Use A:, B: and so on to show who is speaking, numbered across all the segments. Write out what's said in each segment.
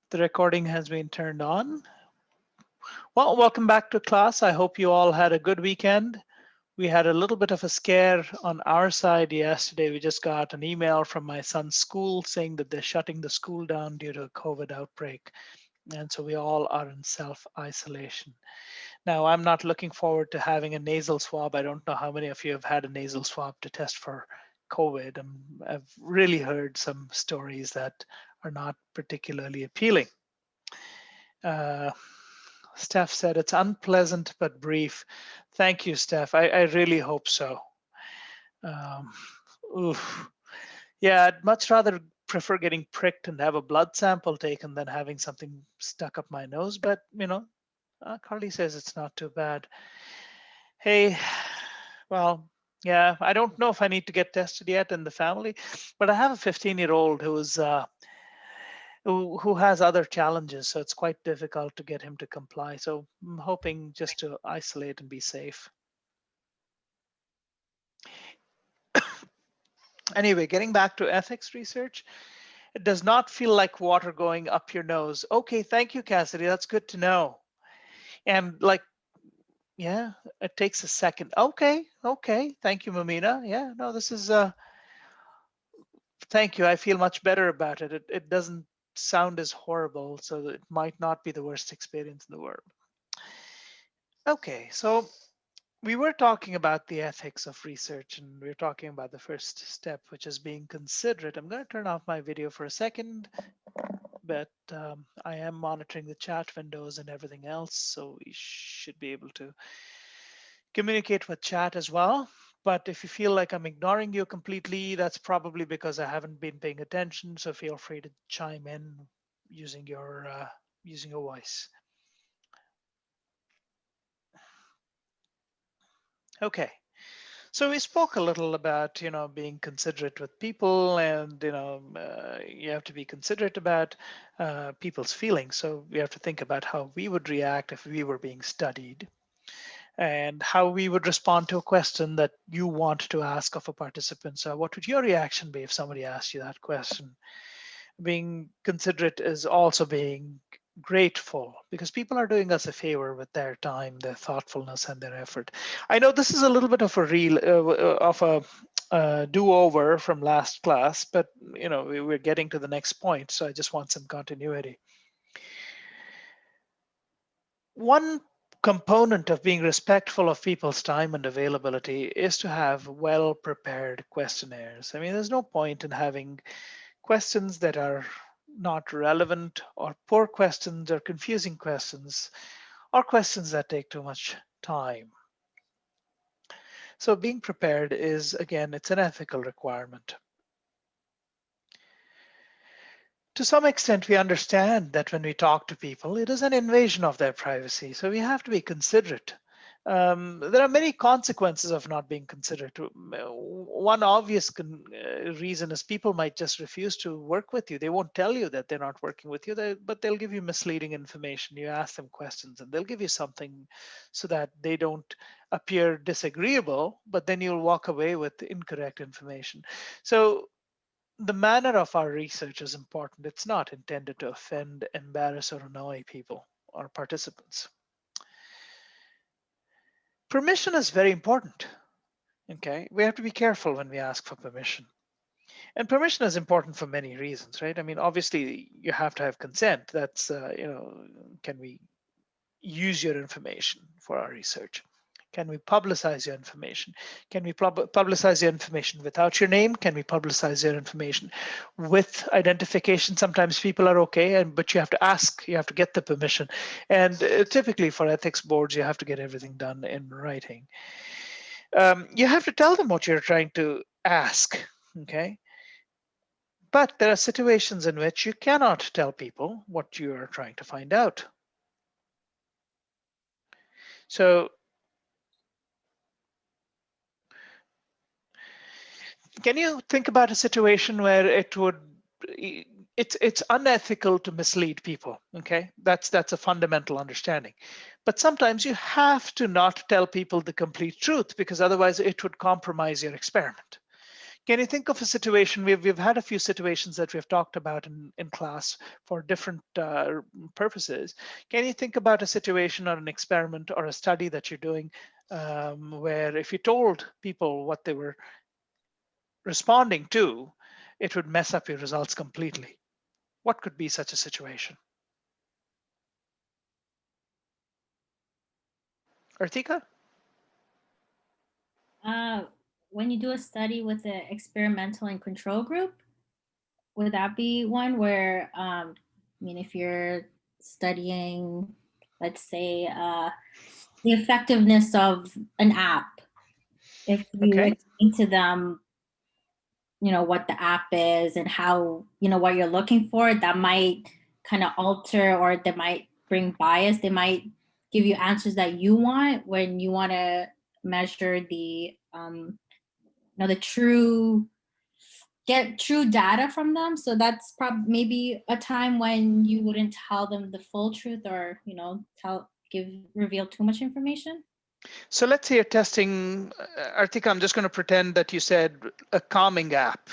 A: The recording has been turned on. Well, welcome back to class. I hope you all had a good weekend. We had a little bit of a scare on our side yesterday. We just got an email from my son's school saying that they're shutting the school down due to a COVID outbreak. And so we all are in self-isolation. Now, I'm not looking forward to having a nasal swab. I don't know how many of you have had a nasal swab to test for COVID. I've really heard some stories that are not particularly appealing. Uh, Steph said it's unpleasant but brief. Thank you, Steph. I really hope so. Um, oof. Yeah, I'd much rather prefer getting pricked and have a blood sample taken than having something stuck up my nose. But, Carly says it's not too bad. Hey, well, yeah, I don't know if I need to get tested yet in the family, but I have a 15-year-old who has other challenges, so it's quite difficult to get him to comply. So I'm hoping just to isolate and be safe. Anyway, getting back to ethics research, it does not feel like water going up your nose. Okay, thank you, Cassidy. That's good to know. And like, yeah, it takes a second. Okay. Thank you, Mamina. Yeah, no, this is thank you. I feel much better about it. It doesn't sound as horrible, so it might not be the worst experience in the world. Okay, so we were talking about the ethics of research, and we are talking about the first step, which is being considerate. I'm going to turn off my video for a second, but I am monitoring the chat windows and everything else, so we should be able to communicate with chat as well. But if you feel like I'm ignoring you completely, that's probably because I haven't been paying attention. So feel free to chime in using your voice. Okay. So we spoke a little about, being considerate with people, and you have to be considerate about people's feelings. So we have to think about how we would react if we were being studied, and how we would respond to a question that you want to ask of a participant. So what would your reaction be if somebody asked you that question? Being considerate is also being grateful, because people are doing us a favor with their time, their thoughtfulness, and their effort. I know this is a little bit of a do-over from last class, but we're getting to the next point, so I just want some continuity. One component of being respectful of people's time and availability is to have well-prepared questionnaires. I mean, there's no point in having questions that are not relevant, or poor questions, or confusing questions, or questions that take too much time. So being prepared is, again, it's an ethical requirement. To some extent, we understand that when we talk to people, it is an invasion of their privacy. So we have to be considerate. There are many consequences of not being considerate. One obvious reason is people might just refuse to work with you. They won't tell you that they're not working with you, but they'll give you misleading information. You ask them questions and they'll give you something so that they don't appear disagreeable, but then you'll walk away with incorrect information. So the manner of our research is important. It's not intended to offend, embarrass, or annoy people or participants. Permission is very important. Okay, we have to be careful when we ask for permission. And permission is important for many reasons, right? I mean, obviously, you have to have consent. That's, can we use your information for our research? Can we publicize your information? Can we publicize your information without your name? Can we publicize your information with identification? Sometimes people are okay, but you have to ask, you have to get the permission. And typically for ethics boards, you have to get everything done in writing. You have to tell them what you're trying to ask, okay? But there are situations in which you cannot tell people what you are trying to find out. So can you think about a situation where it's unethical to mislead people? Okay, that's a fundamental understanding. But sometimes you have to not tell people the complete truth, because otherwise it would compromise your experiment. Can you think of a situation, we've had a few situations that we've talked about in class for different purposes. Can you think about a situation or an experiment or a study that you're doing where if you told people what they were responding to, it would mess up your results completely? What could be such a situation? Artika?
B: When you do a study with an experimental and control group, would that be one where, I mean, if you're studying, let's say, the effectiveness of an app, if you
A: Okay.
B: explain to them, what the app is and how, what you're looking for, that might kind of alter, or they might bring bias. They might give you answers that you want when you want to measure the get true data from them. So that's probably maybe a time when you wouldn't tell them the full truth, or reveal too much information.
A: So let's say you're testing, Artika, I'm just going to pretend that you said a calming app.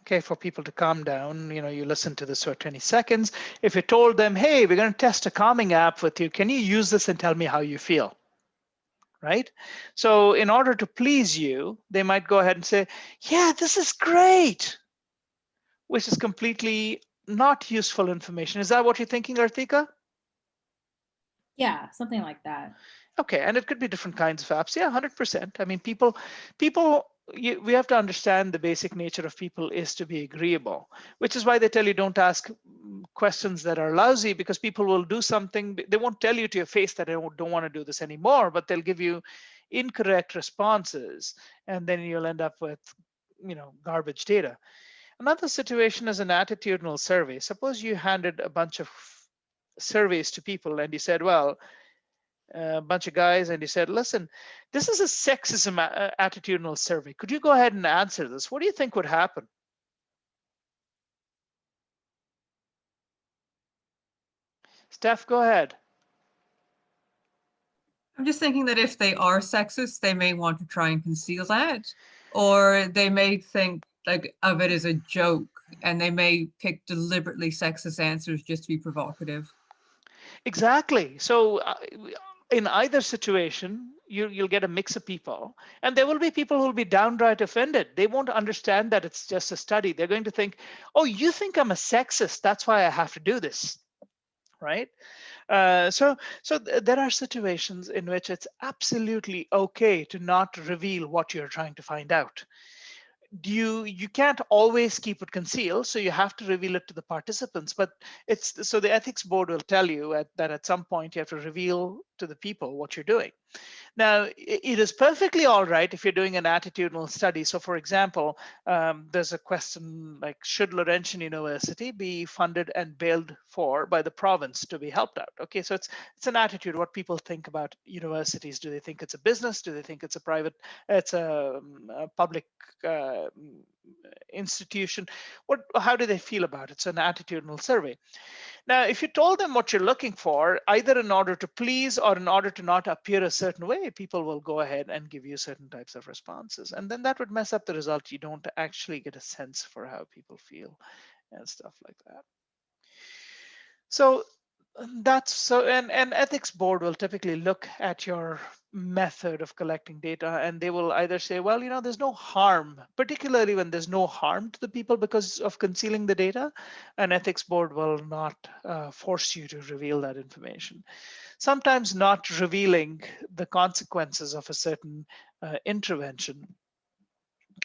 A: Okay, for people to calm down, you listen to this for 20 seconds. If you told them, hey, we're going to test a calming app with you, can you use this and tell me how you feel? Right? So in order to please you, they might go ahead and say, yeah, this is great, which is completely not useful information. Is that what you're thinking, Artika?
B: Yeah, something like that.
A: Okay, and it could be different kinds of apps. Yeah, 100%. I mean, we have to understand the basic nature of people is to be agreeable, which is why they tell you don't ask questions that are lousy, because people will do something. They won't tell you to your face that I don't want to do this anymore, but they'll give you incorrect responses, and then you'll end up with, garbage data. Another situation is an attitudinal survey. Suppose you handed a bunch of surveys to people and you said, well, a bunch of guys, and you said, listen, this is a sexism attitudinal survey. Could you go ahead and answer this? What do you think would happen? Steph, go ahead.
C: I'm just thinking that if they are sexist, they may want to try and conceal that, or they may think like of it as a joke, and they may pick deliberately sexist answers just to be provocative.
A: Exactly. So in either situation, you'll get a mix of people, and there will be people who will be downright offended. They won't understand that it's just a study. They're going to think, oh, you think I'm a sexist, that's why I have to do this, right? So there are situations in which it's absolutely okay to not reveal what you're trying to find out. You can't always keep it concealed, so you have to reveal it to the participants. But it's so the ethics board will tell you that at some point you have to reveal to the people what you're doing. Now, it is perfectly all right if you're doing an attitudinal study. So for example, there's a question like, should Laurentian University be funded and bailed for by the province to be helped out? Okay, so it's an attitude, what people think about universities. Do they think it's a business? Do they think it's a public institution? How do they feel about it? It's an attitudinal survey. Now, if you told them what you're looking for, either in order to please or in order to not appear a certain way, people will go ahead and give you certain types of responses. And then that would mess up the result. You don't actually get a sense for how people feel and stuff like that. So an ethics board will typically look at your method of collecting data, and they will either say, well, there's no harm, particularly when there's no harm to the people because of concealing the data. An ethics board will not force you to reveal that information. Sometimes not revealing the consequences of a certain intervention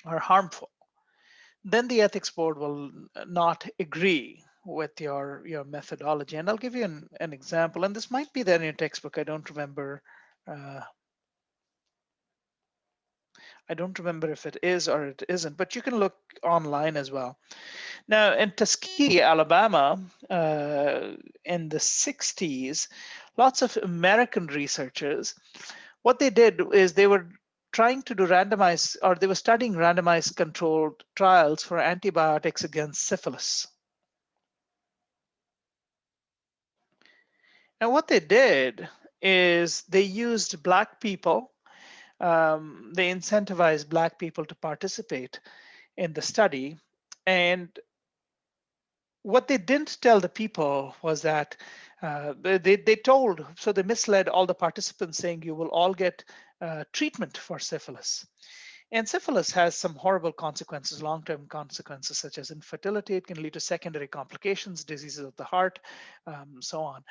A: are harmful. Then the ethics board will not agree with your methodology. And I'll give you an example, and this might be there in your textbook. I don't remember if it is or it isn't, but you can look online as well. Now, in Tuskegee, Alabama, in the 60s, lots of American researchers, what they did is they were trying to do randomized, or they were studying randomized controlled trials for antibiotics against syphilis. Now, what they did is they used Black people they incentivized Black people to participate in the study. And what they didn't tell the people was that they told, so they misled all the participants saying you will all get treatment for syphilis. And syphilis has some horrible consequences, long-term consequences, such as infertility. It can lead to secondary complications, diseases of the heart, so on.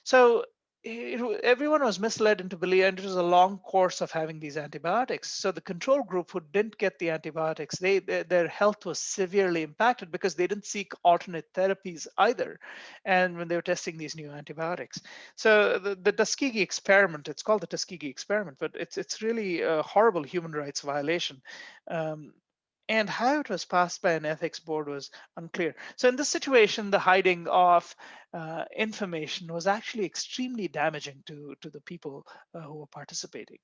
A: So everyone was misled into believing, and it was a long course of having these antibiotics. So the control group who didn't get the antibiotics, their health was severely impacted because they didn't seek alternate therapies either. And when they were testing these new antibiotics, so the Tuskegee experiment, it's called the Tuskegee experiment, but it's really a horrible human rights violation. And how it was passed by an ethics board was unclear. So in this situation, the hiding of information was actually extremely damaging to the people who were participating.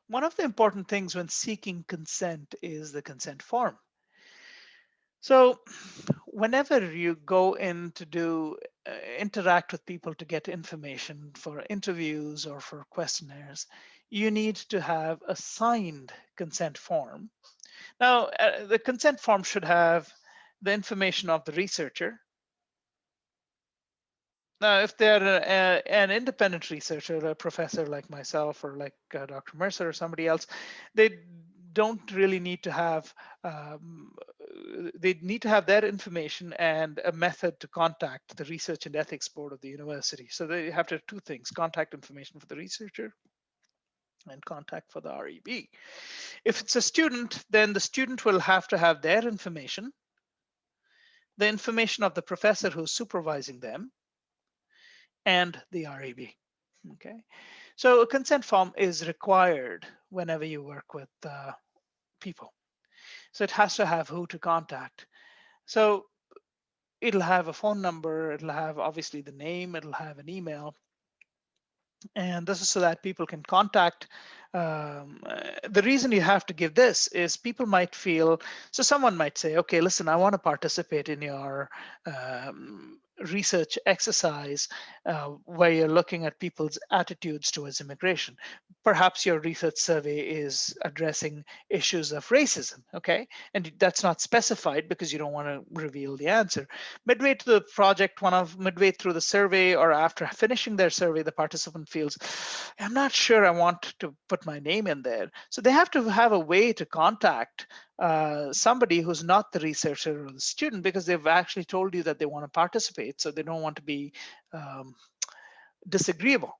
A: One of the important things when seeking consent is the consent form. So whenever you go in to do interact with people to get information for interviews or for questionnaires, you need to have a signed consent form. Now, the consent form should have the information of the researcher. Now, if they're an independent researcher, a professor like myself or like Dr. Mercer or somebody else, they don't really need to have, they need to have their information and a method to contact the Research and Ethics Board of the university. So they have to have two things: contact information for the researcher and contact for the REB. If it's a student, then the student will have to have their information, the information of the professor who's supervising them, and the REB. Okay, so a consent form is required whenever you work with people. So it has to have who to contact. So it'll have a phone number, it'll have obviously the name, it'll have an email. And this is so that people can contact. The reason you have to give this is people might feel, so someone might say, okay, listen, I want to participate in your research exercise where you're looking at people's attitudes towards immigration. Perhaps your research survey is addressing issues of racism, okay? And that's not specified because you don't want to reveal the answer. Midway to the project, midway through the survey or after finishing their survey, the participant feels, I'm not sure I want to put my name in there. So they have to have a way to contact somebody who's not the researcher or the student because they've actually told you that they want to participate. So they don't want to be disagreeable.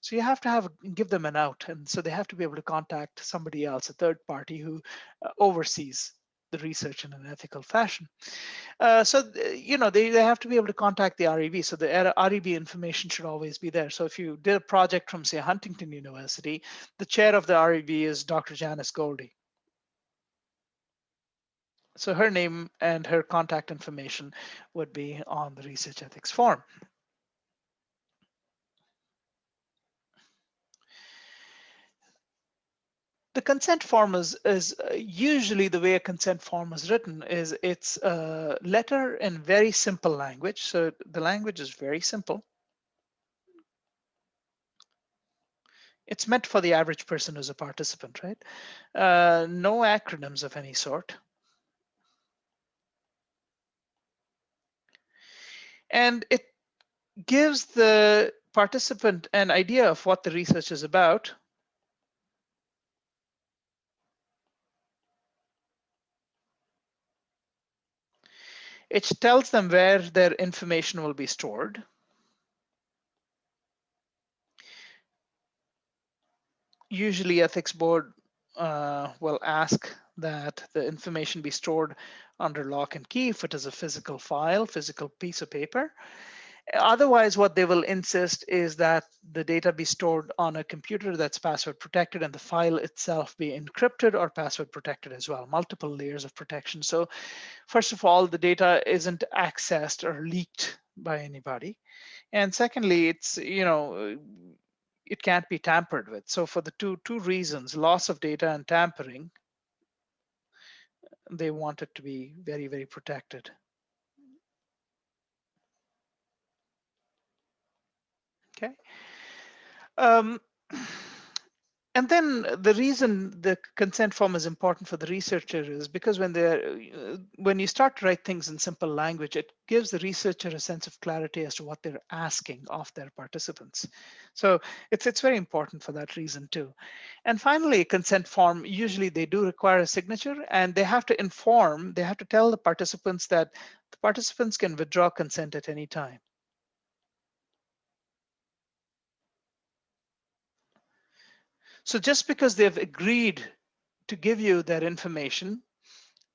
A: So you have to give them an out. And so they have to be able to contact somebody else, a third party who oversees the research in an ethical fashion. They have to be able to contact the REB. So the REB information should always be there. So if you did a project from, say, Huntington University, the chair of the REB is Dr. Janice Goldie. So her name and her contact information would be on the research ethics form. The consent form is usually the way a consent form is written is it's a letter in very simple language. So the language is very simple. It's meant for the average person who's a participant, right? No acronyms of any sort. And it gives the participant an idea of what the research is about. It tells them where their information will be stored. Usually ethics board will ask that the information be stored under lock and key if it is a physical file, physical piece of paper. Otherwise, what they will insist is that the data be stored on a computer that's password protected and the file itself be encrypted or password protected as well, multiple layers of protection. So first of all, the data isn't accessed or leaked by anybody. And secondly, it can't be tampered with. So for the two reasons, loss of data and tampering, they want it to be very, very protected. Okay. Um, and then the reason the consent form is important for the researcher is because when you start to write things in simple language, it gives the researcher a sense of clarity as to what they're asking of their participants. So it's very important for that reason too. And finally, a consent form, usually they do require a signature, and they have to tell the participants that the participants can withdraw consent at any time. So just because they've agreed to give you that information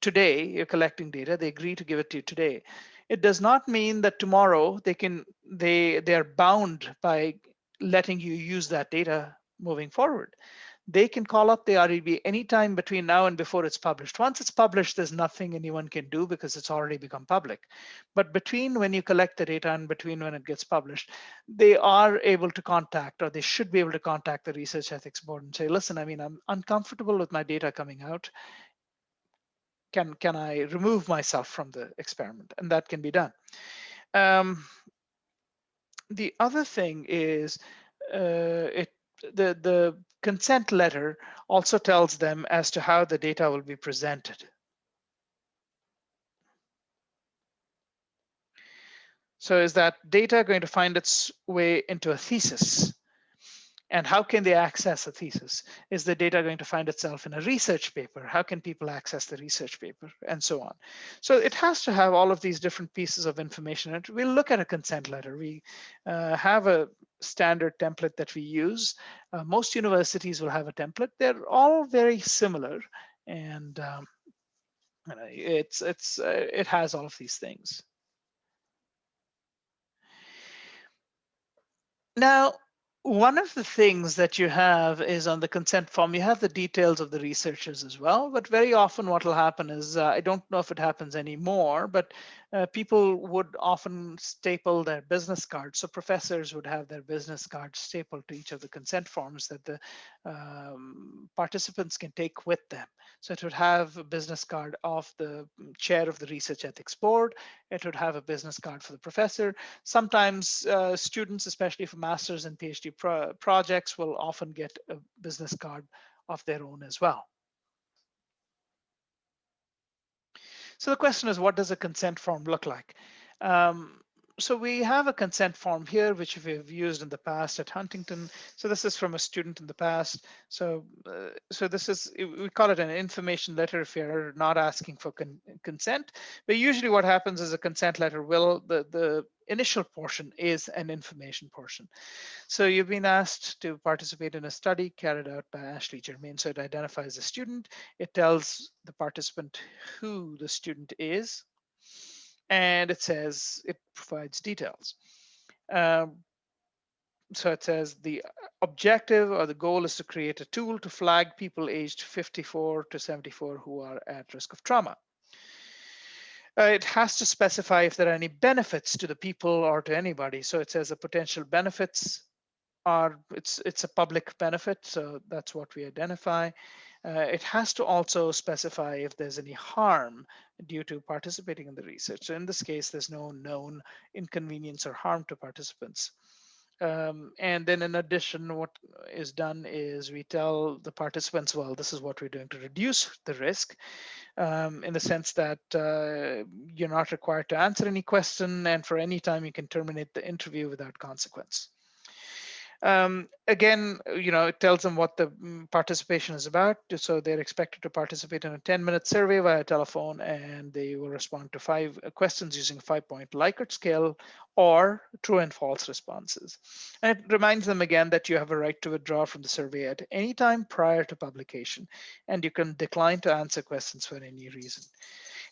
A: today, you're collecting data, they agree to give it to you today, it does not mean that tomorrow they are bound by letting you use that data moving forward. They can call up the REB anytime between now and before it's published. Once it's published, there's nothing anyone can do because it's already become public. But between when you collect the data and between when it gets published, they are able to contact, or they should be able to contact the Research Ethics Board and say, listen, I mean, I'm uncomfortable with my data coming out. Can I remove myself from the experiment? And that can be done. The other thing is the consent letter also tells them as to how the data will be presented. So is that data going to find its way into a thesis? And how can they access a thesis? Is the data going to find itself in a research paper? How can people access the research paper? And so on. So it has to have all of these different pieces of information. And we'll look at a consent letter. We have a standard template that we use. Most universities will have a template. They're all very similar. And it has all of these things. Now, one of the things that you have is on the consent form, you have the details of the researchers as well. But very often what will happen is, I don't know if it happens anymore, but people would often staple their business cards. So professors would have their business cards stapled to each of the consent forms that the participants can take with them. So it would have a business card of the chair of the Research Ethics Board. It would have a business card for the professor. Sometimes students, especially for master's and PhD projects, will often get a business card of their own as well. So the question is, what does a consent form look like? So we have a consent form here, which we've used in the past at Huntington. So this is from a student in the past. So this is, we call it an information letter if you're not asking for consent. But usually what happens is a consent letter will, the initial portion is an information portion. So you've been asked to participate in a study carried out by Ashley Germain. So it identifies the student. It tells the participant who the student is, and it says it provides details. So it says the objective or the goal is to create a tool to flag people aged 54 to 74 who are at risk of trauma. It has to specify if there are any benefits to the people or to anybody. So it says the potential benefits are, it's a public benefit, so that's what we identify. It has to also specify if there's any harm due to participating in the research. So in this case, there's no known inconvenience or harm to participants. And then in addition, what is done is we tell the participants, well, this is what we're doing to reduce the risk, in the sense that you're not required to answer any question, and for any time you can terminate the interview without consequence. Again, it tells them what the participation is about. So they're expected to participate in a 10-minute survey via telephone, and they will respond to 5 questions using a 5-point Likert scale or true and false responses. And it reminds them again that you have a right to withdraw from the survey at any time prior to publication, and you can decline to answer questions for any reason.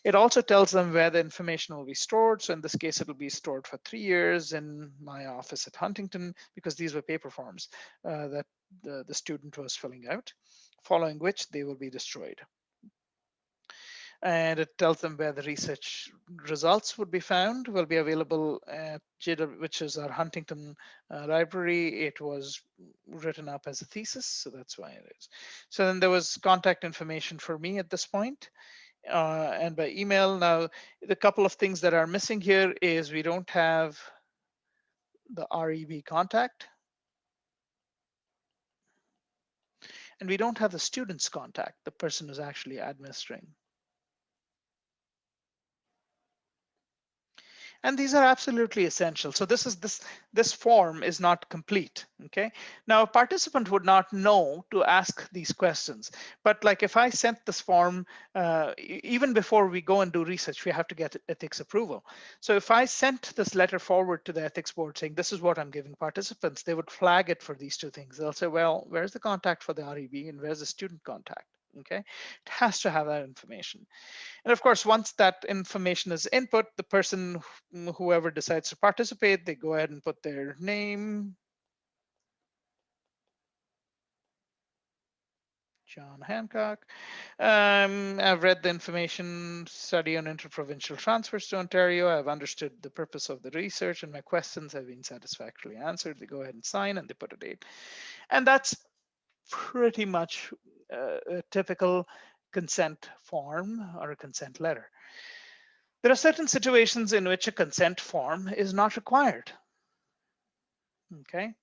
A: It also tells them where the information will be stored. So in this case, it will be stored for 3 years in my office at Huntington, because these were paper forms that the student was filling out, following which they will be destroyed. And it tells them where the research results would be found, will be available at JW, which is our Huntington library. It was written up as a thesis, so that's why it is. So then there was contact information for me at this point. And by email. Now, the couple of things that are missing here is we don't have the REB contact. and we don't have the student's contact, the person who's actually administering. And these are absolutely essential. So this form is not complete. Okay. Now a participant would not know to ask these questions. But like if I sent this form, even before we go and do research, we have to get ethics approval. So if I sent this letter forward to the ethics board saying this is what I'm giving participants, they would flag it for these two things. They'll say, well, where's the contact for the REB and where's the student contact? Okay. It has to have that information. And of course, once that information is input, the person, whoever decides to participate, they go ahead and put their name, John Hancock. I've read the information, study on interprovincial transfers to Ontario. I've understood the purpose of the research and my questions have been satisfactorily answered. They go ahead and sign and they put a date. And that's pretty much a typical consent form or a consent letter. There are certain situations in which a consent form is not required. Okay.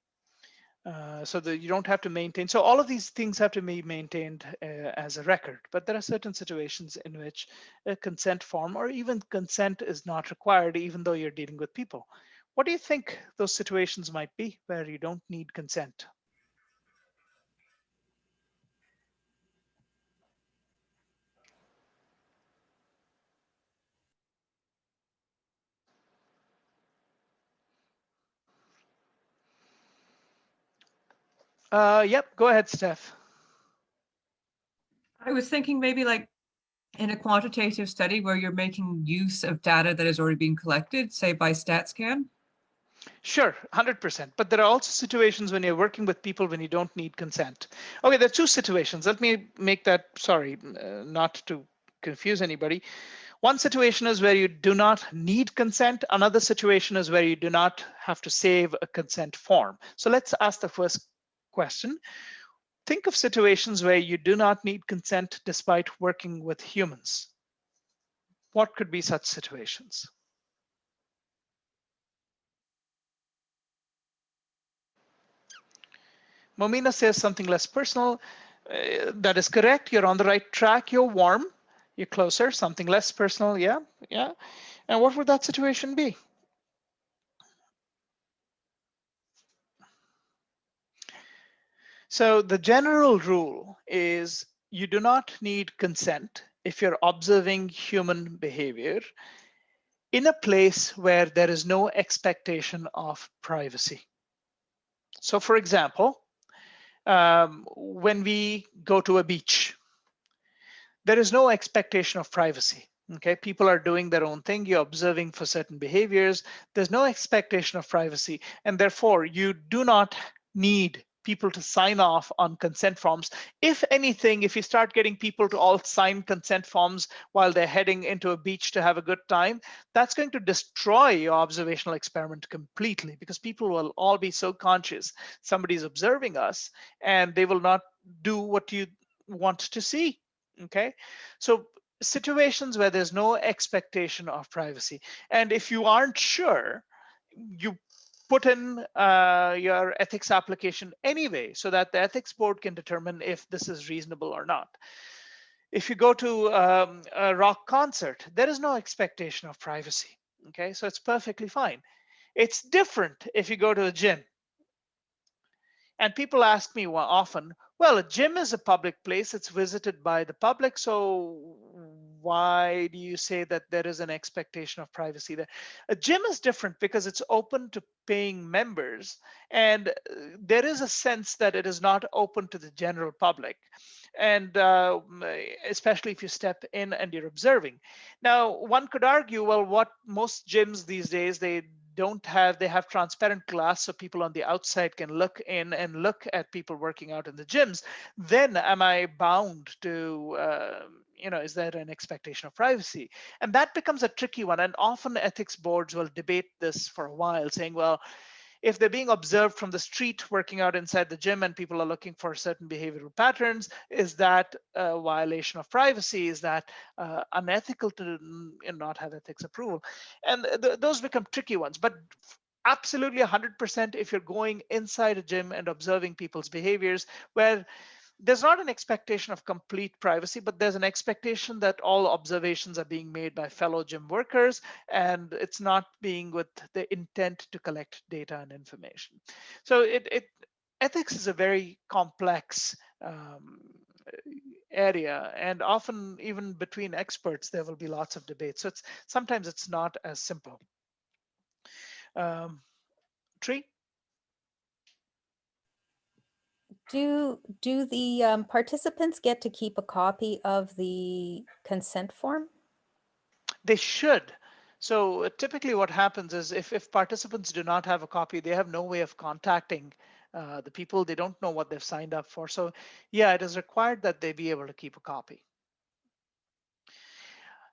A: So that you don't have to maintain. So all of these things have to be maintained as a record, but there are certain situations in which a consent form or even consent is not required, even though you're dealing with people. What do you think those situations might be where you don't need consent? Yep, go ahead, Steph.
C: I was thinking maybe like in a quantitative study where you're making use of data that has already been collected, say by StatsCan.
A: Sure, 100%. But there are also situations when you're working with people when you don't need consent. Okay, there are two situations. Let me make that, sorry, not to confuse anybody. One situation is where you do not need consent. Another situation is where you do not have to save a consent form. So let's ask the first question. Think of situations where you do not need consent despite working with humans. What could be such situations? Momina says something less personal. That is correct. You're on the right track. You're warm. You're closer. Something less personal. Yeah, yeah. And what would that situation be? So the general rule is you do not need consent if you're observing human behavior in a place where there is no expectation of privacy. So for example, when we go to a beach, there is no expectation of privacy. Okay, people are doing their own thing. You're observing for certain behaviors. There's no expectation of privacy, and therefore you do not need people to sign off on consent forms. If anything, if you start getting people to all sign consent forms while they're heading into a beach to have a good time, that's going to destroy your observational experiment completely, because people will all be so conscious somebody's observing us and they will not do what you want to see. Okay, so situations where there's no expectation of privacy, and if you aren't sure, you put in your ethics application anyway so that the ethics board can determine if this is reasonable or not. If you go to a rock concert, there is no expectation of privacy. Okay, so it's perfectly fine. It's different if you go to a gym. And people ask me often, well, a gym is a public place, it's visited by the public, so why do you say that there is an expectation of privacy there? A gym is different because it's open to paying members, and there is a sense that it is not open to the general public. And especially if you step in and you're observing. Now, one could argue, well, what most gyms these days, they have transparent glass so people on the outside can look in and look at people working out in the gyms. Then am I bound to is there an expectation of privacy? And that becomes a tricky one, and often ethics boards will debate this for a while, saying, well, if they're being observed from the street working out inside the gym and people are looking for certain behavioral patterns, is that a violation of privacy? Is that unethical to not have ethics approval? And those become tricky ones. But absolutely 100% if you're going inside a gym and observing people's behaviors, where there's not an expectation of complete privacy, but there's an expectation that all observations are being made by fellow gym workers, and it's not being with the intent to collect data and information. So ethics is a very complex area, and often even between experts there will be lots of debate. So sometimes it's not as simple. Tree?
D: Do the participants get to keep a copy of the consent form?
A: They should. So typically what happens is if participants do not have a copy, they have no way of contacting the people. They don't know what they've signed up for. So yeah, it is required that they be able to keep a copy.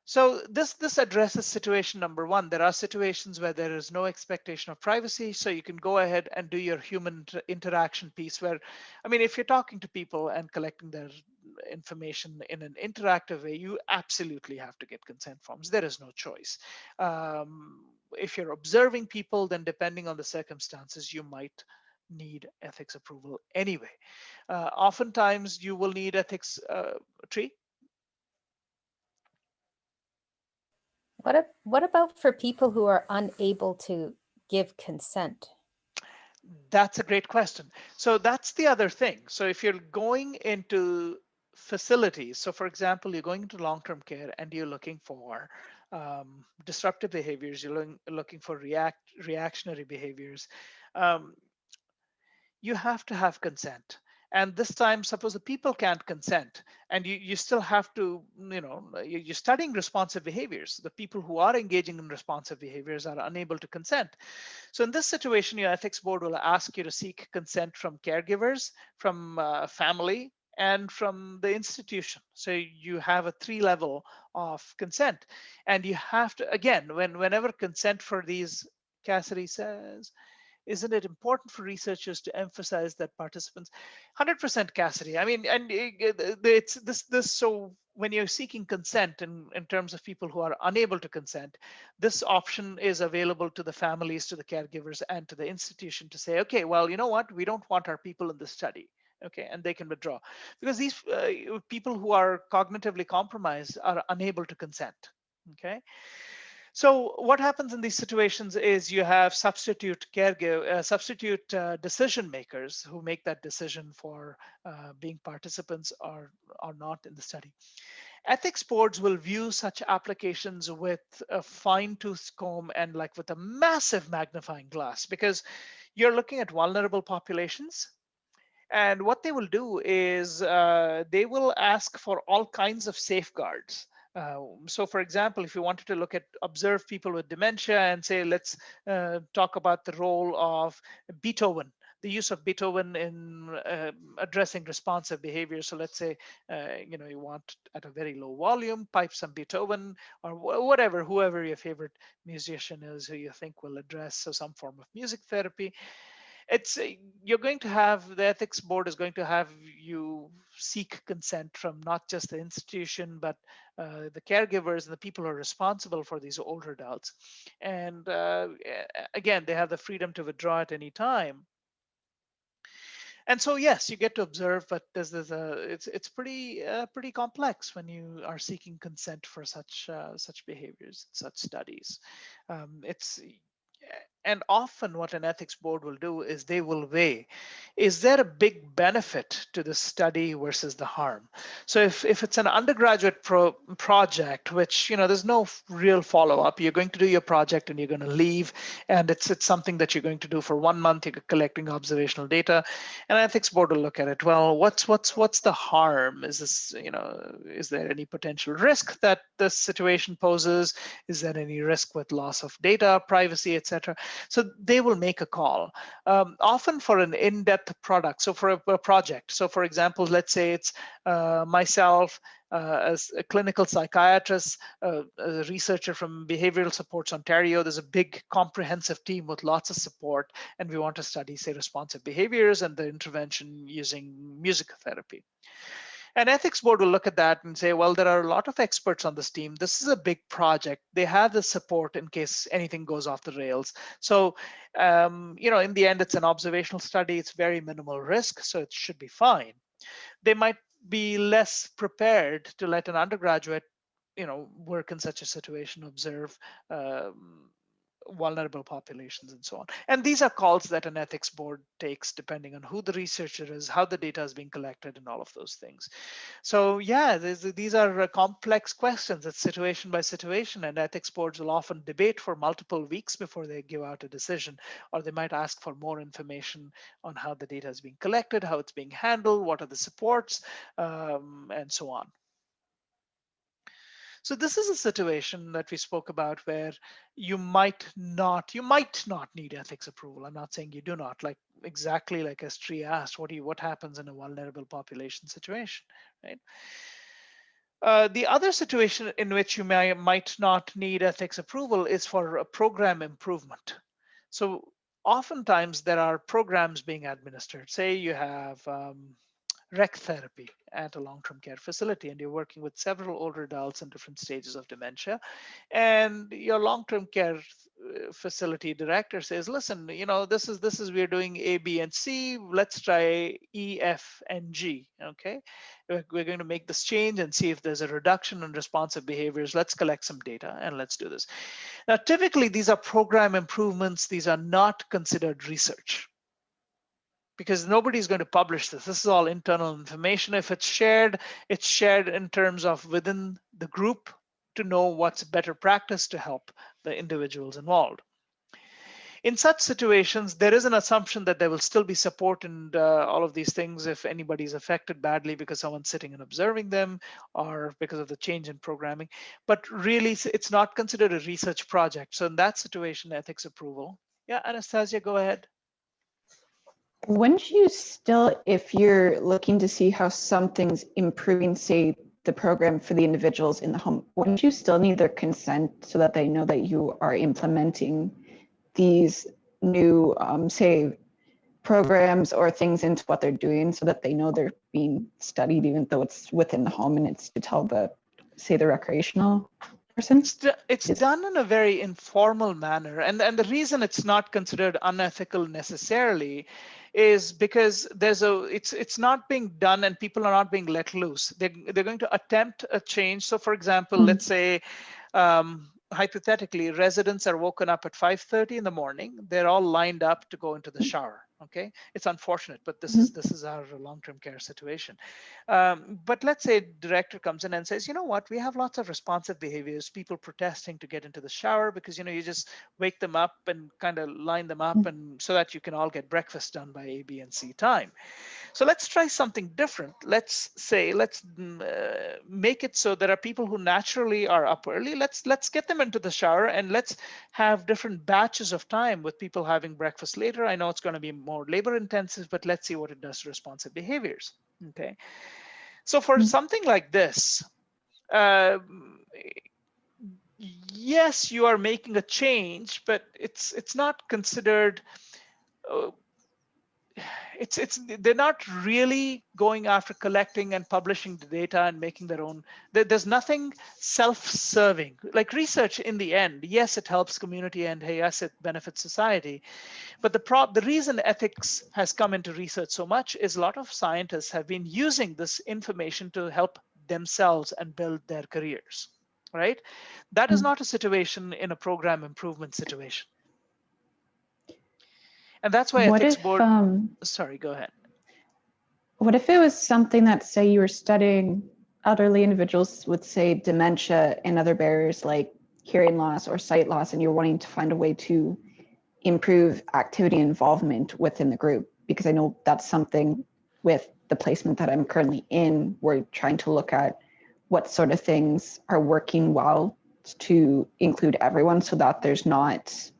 A: So this addresses situation number one. There are situations where there is no expectation of privacy, so you can go ahead and do your human interaction piece where, I mean, if you're talking to people and collecting their information in an interactive way, you absolutely have to get consent forms. There is no choice. If you're observing people, then depending on the circumstances, you might need ethics approval anyway. Oftentimes you will need ethics Tree?
D: What about for people who are unable to give consent?
A: That's a great question. So that's the other thing. So if you're going into facilities, so for example, you're going into long-term care and you're looking for disruptive behaviors, you're looking for reactionary behaviors, you have to have consent. And this time, suppose the people can't consent, and you still have to, you're studying responsive behaviors. The people who are engaging in responsive behaviors are unable to consent. So in this situation, your ethics board will ask you to seek consent from caregivers, from family, and from the institution. So you have a 3-level of consent. And you have to, again, whenever consent for these, Cassidy says, isn't it important for researchers to emphasize that participants, 100% Cassidy. I mean, and it's this. So when you're seeking consent in terms of people who are unable to consent, this option is available to the families, to the caregivers, and to the institution to say, okay, well, you know what, we don't want our people in the study. Okay, and they can withdraw because these people who are cognitively compromised are unable to consent. Okay. So what happens in these situations is you have substitute decision makers who make that decision for being participants or not in the study. Ethics boards will view such applications with a fine-tooth comb and like with a massive magnifying glass, because you're looking at vulnerable populations. And what they will do is they will ask for all kinds of safeguards. So for example, if you wanted to observe people with dementia and say, let's talk about the role of Beethoven, the use of Beethoven in addressing responsive behavior. So let's say, you want at a very low volume, pipe some Beethoven or whatever, whoever your favorite musician is who you think will address some form of music therapy. You're going to have, the ethics board is going to have you seek consent from not just the institution, but the caregivers and the people who are responsible for these older adults. And again, they have the freedom to withdraw at any time. And so yes, you get to observe, but it's pretty complex when you are seeking consent for such behaviors, such studies. And often what an ethics board will do is they will weigh, is there a big benefit to the study versus the harm? So if it's an undergraduate project, which, there's no real follow-up, you're going to do your project and you're going to leave, and it's something that you're going to do for 1 month, you're collecting observational data, and an ethics board will look at it. Well, what's the harm? Is this, is there any potential risk that this situation poses? Is there any risk with loss of data, privacy, etc.? So they will make a call, often for an in-depth product. So for a project. So for example, let's say it's myself as a clinical psychiatrist, a researcher from Behavioral Supports Ontario. There's a big comprehensive team with lots of support, and we want to study, say, responsive behaviors and the intervention using music therapy. An ethics board will look at that and say, well, there are a lot of experts on this team. This is a big project. They have the support in case anything goes off the rails. So, in the end, it's an observational study. It's very minimal risk, so it should be fine. they might be less prepared to let an undergraduate, work in such a situation, observe vulnerable populations and so on. And these are calls that an ethics board takes depending on who the researcher is, how the data is being collected, and all of those things. So yeah, these are complex questions. It's situation by situation, and ethics boards will often debate for multiple weeks before they give out a decision, or they might ask for more information on how the data is being collected, how it's being handled, what are the supports, and so on. So this is a situation that we spoke about where you might not need ethics approval. I'm not saying you do not, like exactly like Estrie asked, what happens in a vulnerable population situation, right? The other situation in which you might not need ethics approval is for a program improvement. So oftentimes there are programs being administered. Say you have rec therapy at a long-term care facility, and you're working with several older adults in different stages of dementia, and your long-term care facility director says, listen, this is we're doing A, B, and C, let's try E, F, and G. Okay, we're going to make this change and see if there's a reduction in responsive behaviors. Let's collect some data and let's do this. Now typically these are program improvements. These are not considered research, because nobody's going to publish this. This is all internal information. If it's shared in terms of within the group to know what's better practice to help the individuals involved. In such situations, there is an assumption that there will still be support and all of these things if anybody's affected badly because someone's sitting and observing them, or because of the change in programming. But really, it's not considered a research project. So in that situation, ethics approval. Yeah, Anastasia, go ahead.
E: Wouldn't you still, if you're looking to see how something's improving, say, the program for the individuals in the home, wouldn't you still need their consent so that they know that you are implementing these new, say, programs or things into what they're doing, so that they know they're being studied, even though it's within the home and it's to tell the, say, the recreational person?
A: It's done in a very informal manner, and the reason it's not considered unethical necessarily is because it's not being done and people are not being let loose. They're going to attempt a change. So for example, let's say hypothetically, residents are woken up at 5:30 in the morning. They're all lined up to go into the shower. Okay, it's unfortunate, but this is our long-term care situation. But let's say a director comes in and says, you know what, we have lots of responsive behaviors, people protesting to get into the shower because you just wake them up and kind of line them up, and so that you can all get breakfast done by A, B, and C time. So let's try something different. Let's make it so there are people who naturally are up early. Let's get them into the shower, and let's have different batches of time with people having breakfast later. I know it's going to be more labor intensive, but let's see what it does to responsive behaviors. Okay. So for something like this, yes, you are making a change, but it's not considered. They're not really going after collecting and publishing the data and making their own. There's nothing self-serving. Like research in the end, yes, it helps community and yes, it benefits society. But the reason ethics has come into research so much is a lot of scientists have been using this information to help themselves and build their careers, right? That is not a situation in a program improvement situation. And that's why ethics board, sorry, go ahead.
E: What if it was something that, say, you were studying elderly individuals with, say, dementia and other barriers like hearing loss or sight loss, and you're wanting to find a way to improve activity involvement within the group? Because I know that's something with the placement that I'm currently in, we're trying to look at what sort of things are working well to include everyone, so that there's not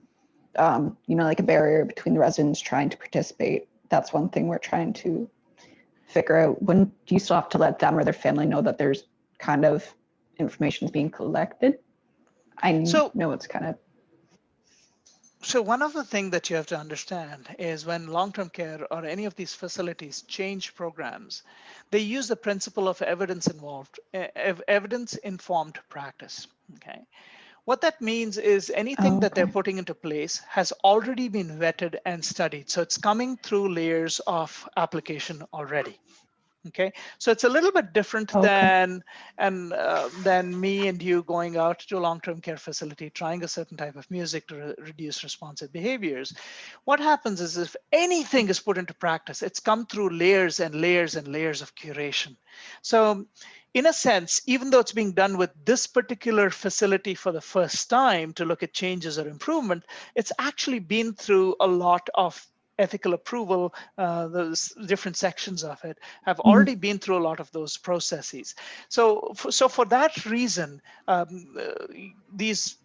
E: like a barrier between the residents trying to participate. That's one thing we're trying to figure out. When do you still have to let them or their family know that there's kind of information is being collected? I know it's kind of.
A: So one of the things that you have to understand is when long-term care or any of these facilities change programs, they use the principle of evidence-informed practice. Okay. What that means is anything that they're putting into place has already been vetted and studied. So it's coming through layers of application already. Okay, so it's a little bit different
E: Okay.
A: than me and you going out to a long-term care facility, trying a certain type of music to reduce responsive behaviors. What happens is if anything is put into practice, it's come through layers and layers and layers of curation. So in a sense, even though it's being done with this particular facility for the first time to look at changes or improvement, it's actually been through a lot of ethical approval. Those different sections of it have already been through a lot of those processes. So for that reason, these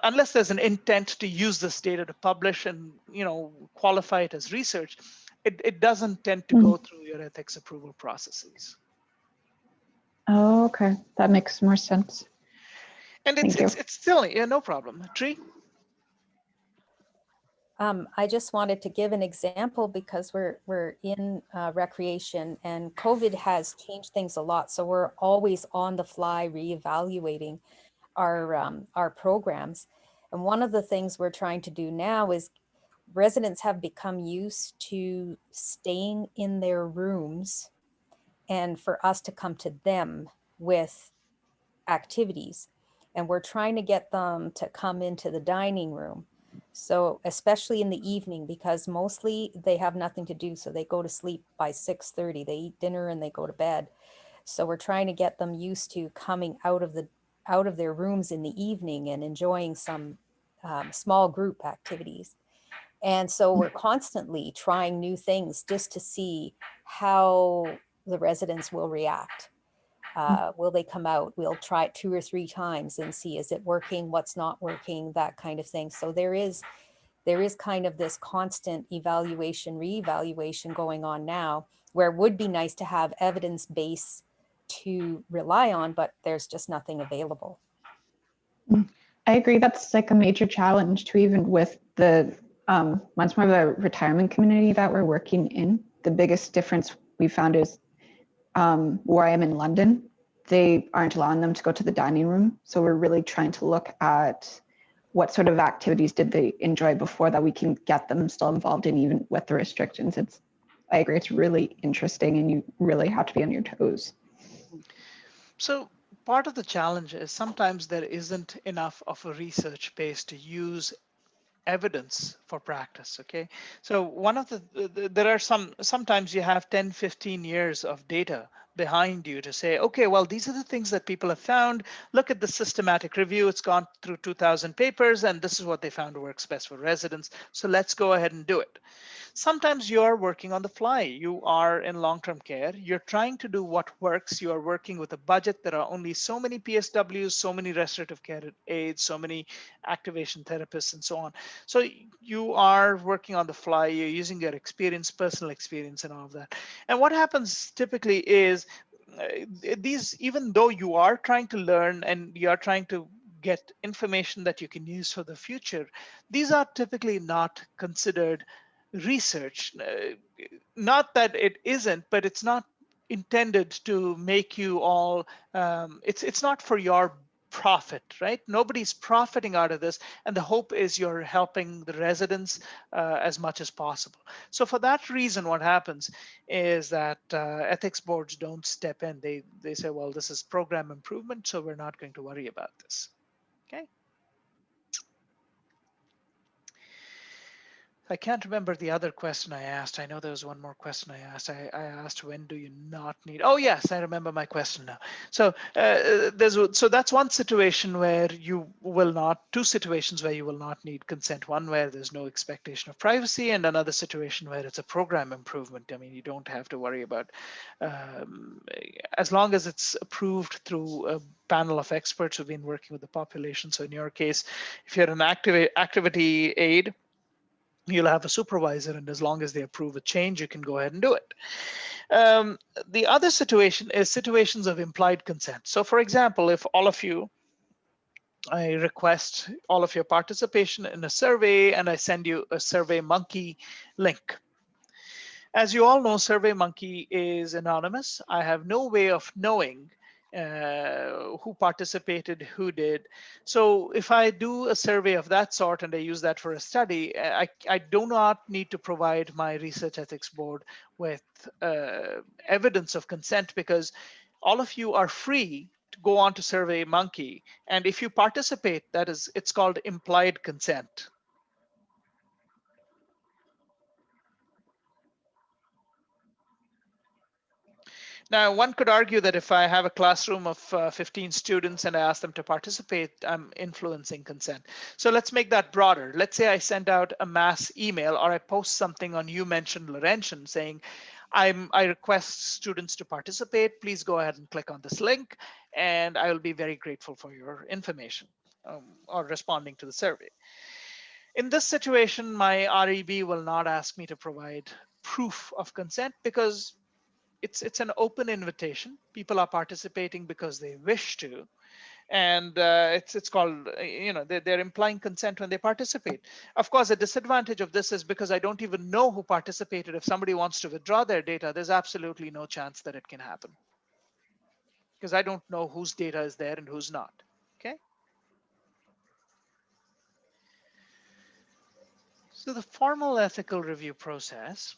A: unless there's an intent to use this data to publish and qualify it as research, it doesn't tend to go through your ethics approval processes.
E: Oh, okay. That makes more sense.
A: And
E: Thank you.
A: it's still, yeah, no problem. Tree?
D: I just wanted to give an example because we're in recreation and COVID has changed things a lot. So we're always on the fly reevaluating our programs. And one of the things we're trying to do now is residents have become used to staying in their rooms and for us to come to them with activities. And we're trying to get them to come into the dining room. So especially in the evening, because mostly they have nothing to do. So they go to sleep by 6:30, they eat dinner and they go to bed. So we're trying to get them used to coming out of their rooms in the evening and enjoying some small group activities. And so we're constantly trying new things just to see how the residents will react. Will they come out? We'll try it 2 or 3 times and see, is it working? What's not working? That kind of thing. So there is kind of this constant evaluation, reevaluation going on now, where it would be nice to have evidence base to rely on, but there's just nothing available.
E: I agree. That's like a major challenge to even with the once more of the retirement community that we're working in. The biggest difference we found is where I am in London, they aren't allowing them to go to the dining room. So we're really trying to look at what sort of activities did they enjoy before that we can get them still involved in, even with the restrictions. I agree, it's really interesting and you really have to be on your toes.
A: So part of the challenge is sometimes there isn't enough of a research base to use evidence for practice. Okay, so one of there are sometimes you have 10 15 years of data behind you to say, okay, well, these are the things that people have found. Look at the systematic review, it's gone through 2,000 papers and this is what they found works best for residents, so let's go ahead and do it. Sometimes you're working on the fly. You are in long-term care. You're trying to do what works. You are working with a budget. There are only so many PSWs, so many restorative care aides, so many activation therapists, and so on. So you are working on the fly. You're using your experience, personal experience, and all of that. And what happens typically is even though you are trying to learn and you are trying to get information that you can use for the future, these are typically not considered research. Not that it isn't, but it's not intended to make you all, it's not for your profit, right? Nobody's profiting out of this, and the hope is you're helping the residents as much as possible. So for that reason, what happens is that ethics boards don't step in. They say, well, this is program improvement, so we're not going to worry about this. Okay. I can't remember the other question I asked. I know there was one more question I asked. I asked, when do you not need? Oh yes, I remember my question now. So so that's one situation where you will not. Two situations where you will not need consent. One where there's no expectation of privacy, and another situation where it's a program improvement. I mean, you don't have to worry about as long as it's approved through a panel of experts who've been working with the population. So in your case, if you're an activity aide, you'll have a supervisor, and as long as they approve a change, you can go ahead and do it. The other situation is situations of implied consent. So for example, if all of you, I request all of your participation in a survey and I send you a SurveyMonkey link. As you all know, SurveyMonkey is anonymous. I have no way of knowing who participated, who did. So if I do a survey of that sort and I use that for a study, I do not need to provide my research ethics board with evidence of consent, because all of you are free to go on to SurveyMonkey. And if you participate, it's called implied consent. Now, one could argue that if I have a classroom of 15 students and I ask them to participate, I'm influencing consent. So let's make that broader. Let's say I send out a mass email, or I post something on You Mentioned Laurentian saying, I request students to participate. Please go ahead and click on this link, and I will be very grateful for your information or responding to the survey. In this situation, my REB will not ask me to provide proof of consent, because it's an open invitation. People are participating because they wish to, and it's called, they're implying consent when they participate. Of course, the disadvantage of this is because I don't even know who participated. If somebody wants to withdraw their data, there's absolutely no chance that it can happen, because I don't know whose data is there and who's not. Okay. So the formal ethical review process.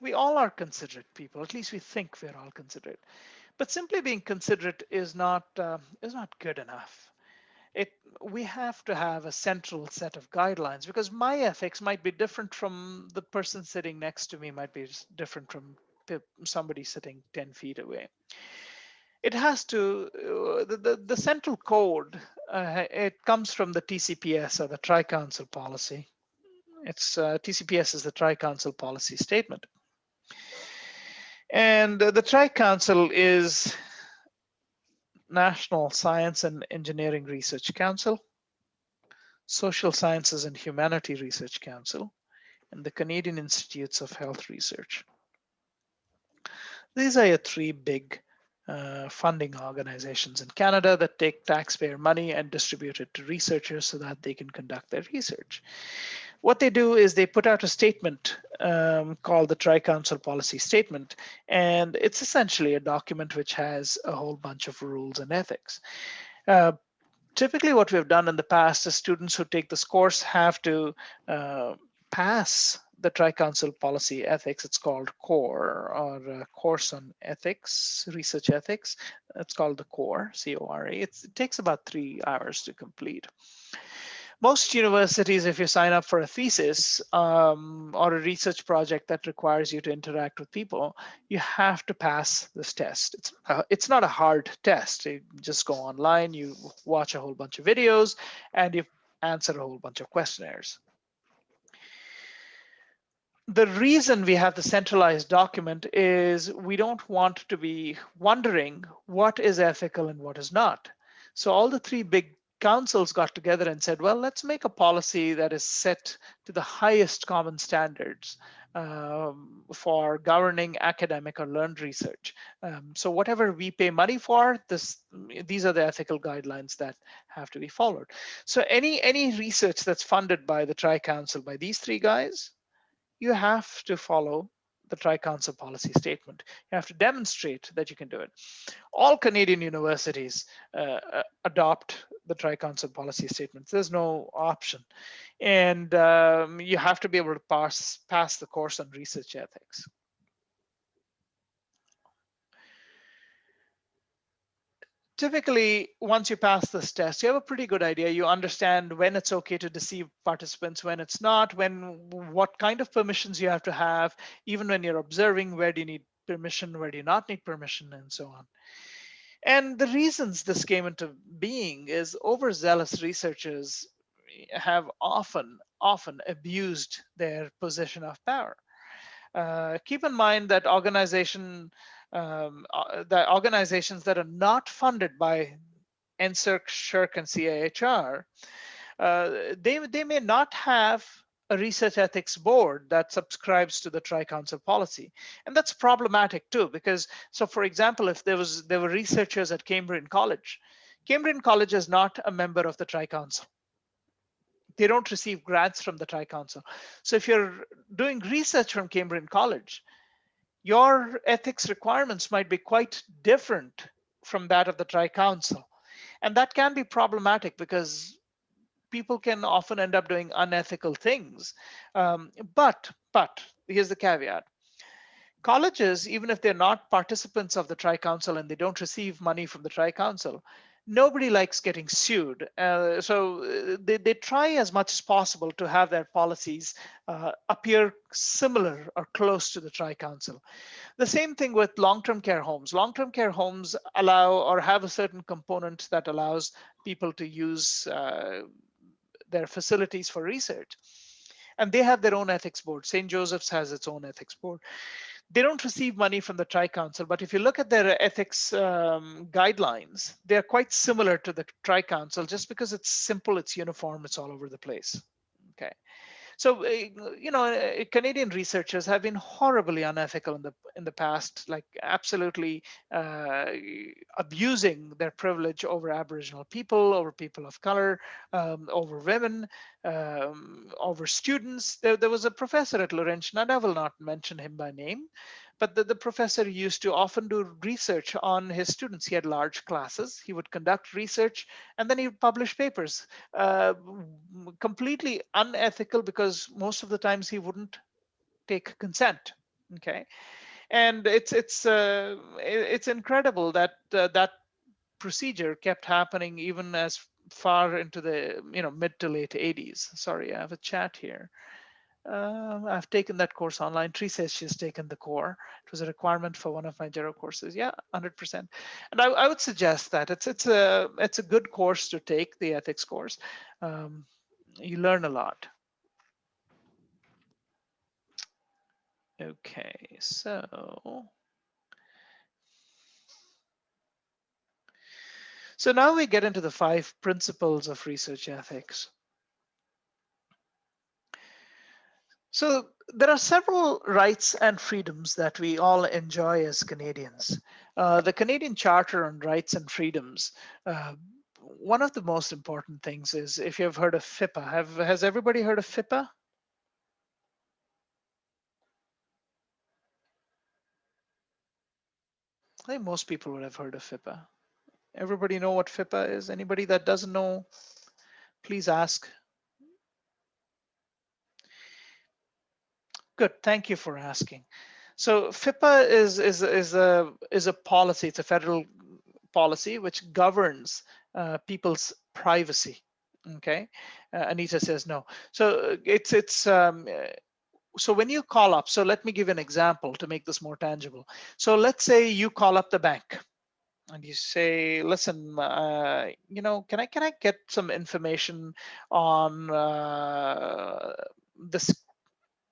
A: We all are considerate people. At least we think we're all considerate. But simply being considerate is not good enough. We have to have a central set of guidelines, because my ethics might be different from the person sitting next to me, might be different from somebody sitting 10 feet away. It has to, the central code, it comes from the TCPS, or the Tri-Council policy. It's TCPS is the Tri-Council policy statement. And the Tri-Council is National Science and Engineering Research Council, Social Sciences and Humanity Research Council, and the Canadian Institutes of Health Research. These are your three big funding organizations in Canada that take taxpayer money and distribute it to researchers so that they can conduct their research. What they do is they put out a statement called the Tri-Council Policy Statement, and it's essentially a document which has a whole bunch of rules and ethics. Typically what we've done in the past is students who take this course have to pass the Tri-Council Policy Ethics. It's called CORE, or Course on Ethics, Research Ethics. It's called the CORE, C-O-R-E. It takes about 3 hours to complete. Most universities, if you sign up for a thesis or a research project that requires you to interact with people, you have to pass this test. It's not a hard test. You just go online, you watch a whole bunch of videos, and you answer a whole bunch of questionnaires. The reason we have the centralized document is we don't want to be wondering what is ethical and what is not. So all the three big councils got together and said, well, let's make a policy that is set to the highest common standards for governing academic or learned research. So whatever we pay money for, these are the ethical guidelines that have to be followed. So any research that's funded by the Tri-Council, by these three guys, you have to follow the Tri-Council Policy Statement. You have to demonstrate that you can do it. All Canadian universities adopt the Tri-Council Policy Statements. There's no option. And you have to be able to pass the course on research ethics. Typically, once you pass this test, you have a pretty good idea. You understand when it's okay to deceive participants, when it's not, what kind of permissions you have to have, even when you're observing, where do you need permission, where do you not need permission, and so on. And the reasons this came into being is overzealous researchers have often abused their position of power. Keep in mind that organizations that are not funded by NSERC, SSHRC, and CIHR, they may not have a research ethics board that subscribes to the Tri-Council policy. And that's problematic too, because, so for example, if there were researchers at Cambrian College, Cambrian College is not a member of the Tri-Council. They don't receive grants from the Tri-Council. So if you're doing research from Cambrian College, your ethics requirements might be quite different from that of the Tri-Council. And that can be problematic because people can often end up doing unethical things. But here's the caveat. Colleges, even if they're not participants of the Tri-Council and they don't receive money from the Tri-Council, nobody likes getting sued. So they try as much as possible to have their policies appear similar or close to the Tri-Council. The same thing with long-term care homes. Long-term care homes allow or have a certain component that allows people to use their facilities for research. And they have their own ethics board. St. Joseph's has its own ethics board. They don't receive money from the Tri-Council, but if you look at their ethics guidelines, they're quite similar to the Tri-Council just because it's simple, it's uniform, it's all over the place. Okay. So, Canadian researchers have been horribly unethical in the past, like absolutely abusing their privilege over Aboriginal people, over people of color, over women, over students. There was a professor at Laurentian, and I will not mention him by name, but the professor used to often do research on his students. He had large classes. He would conduct research, and then he would publish papers. Completely unethical because most of the times he wouldn't take consent. Okay, and it's incredible that that procedure kept happening even as far into the mid to late 80s. Sorry, I have a chat here. I've taken that course online. Tree says she's taken the core. It was a requirement for one of my Gero courses. Yeah, 100%. And I would suggest that it's a good course to take, the ethics course. You learn a lot. Okay, so now we get into the 5 principles of research ethics. So there are several rights and freedoms that we all enjoy as Canadians. The Canadian Charter on Rights and Freedoms, one of the most important things is, if you've heard of FIPA, has everybody heard of FIPA? I think most people would have heard of FIPA. Everybody know what FIPA is? Anybody that doesn't know, please ask. Good, thank you for asking. So FIPA is a policy. It's a federal policy which governs people's privacy. Okay, Anita says no. So so when you call up, so let me give an example to make this more tangible. So let's say you call up the bank and you say, listen, can I get some information on this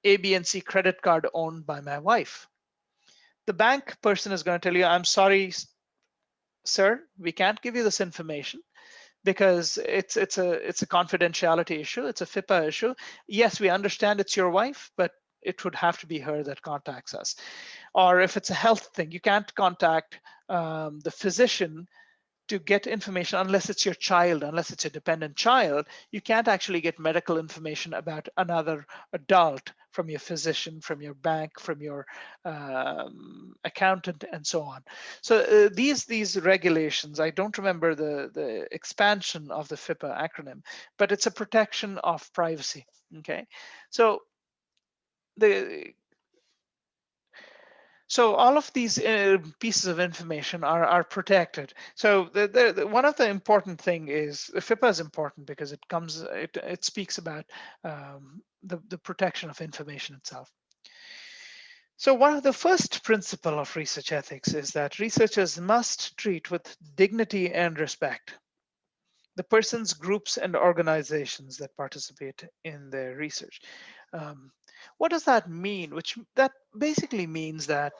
A: A, B, and C credit card owned by my wife? The bank person is going to tell you, I'm sorry, sir, we can't give you this information because it's a confidentiality issue. It's a FIPA issue. Yes, we understand it's your wife, but it would have to be her that contacts us. Or if it's a health thing, you can't contact the physician to get information unless it's your child, unless it's a dependent child. You can't actually get medical information about another adult from your physician, from your bank, from your accountant, and so on. So these regulations, I don't remember the expansion of the FIPA acronym, but it's a protection of privacy. Okay, so all of these pieces of information are protected. So one of the important thing is FIPA is important because it speaks about the protection of information itself. So one of the first principle of research ethics is that researchers must treat with dignity and respect the persons, groups, and organizations that participate in their research. What does that mean? That basically means that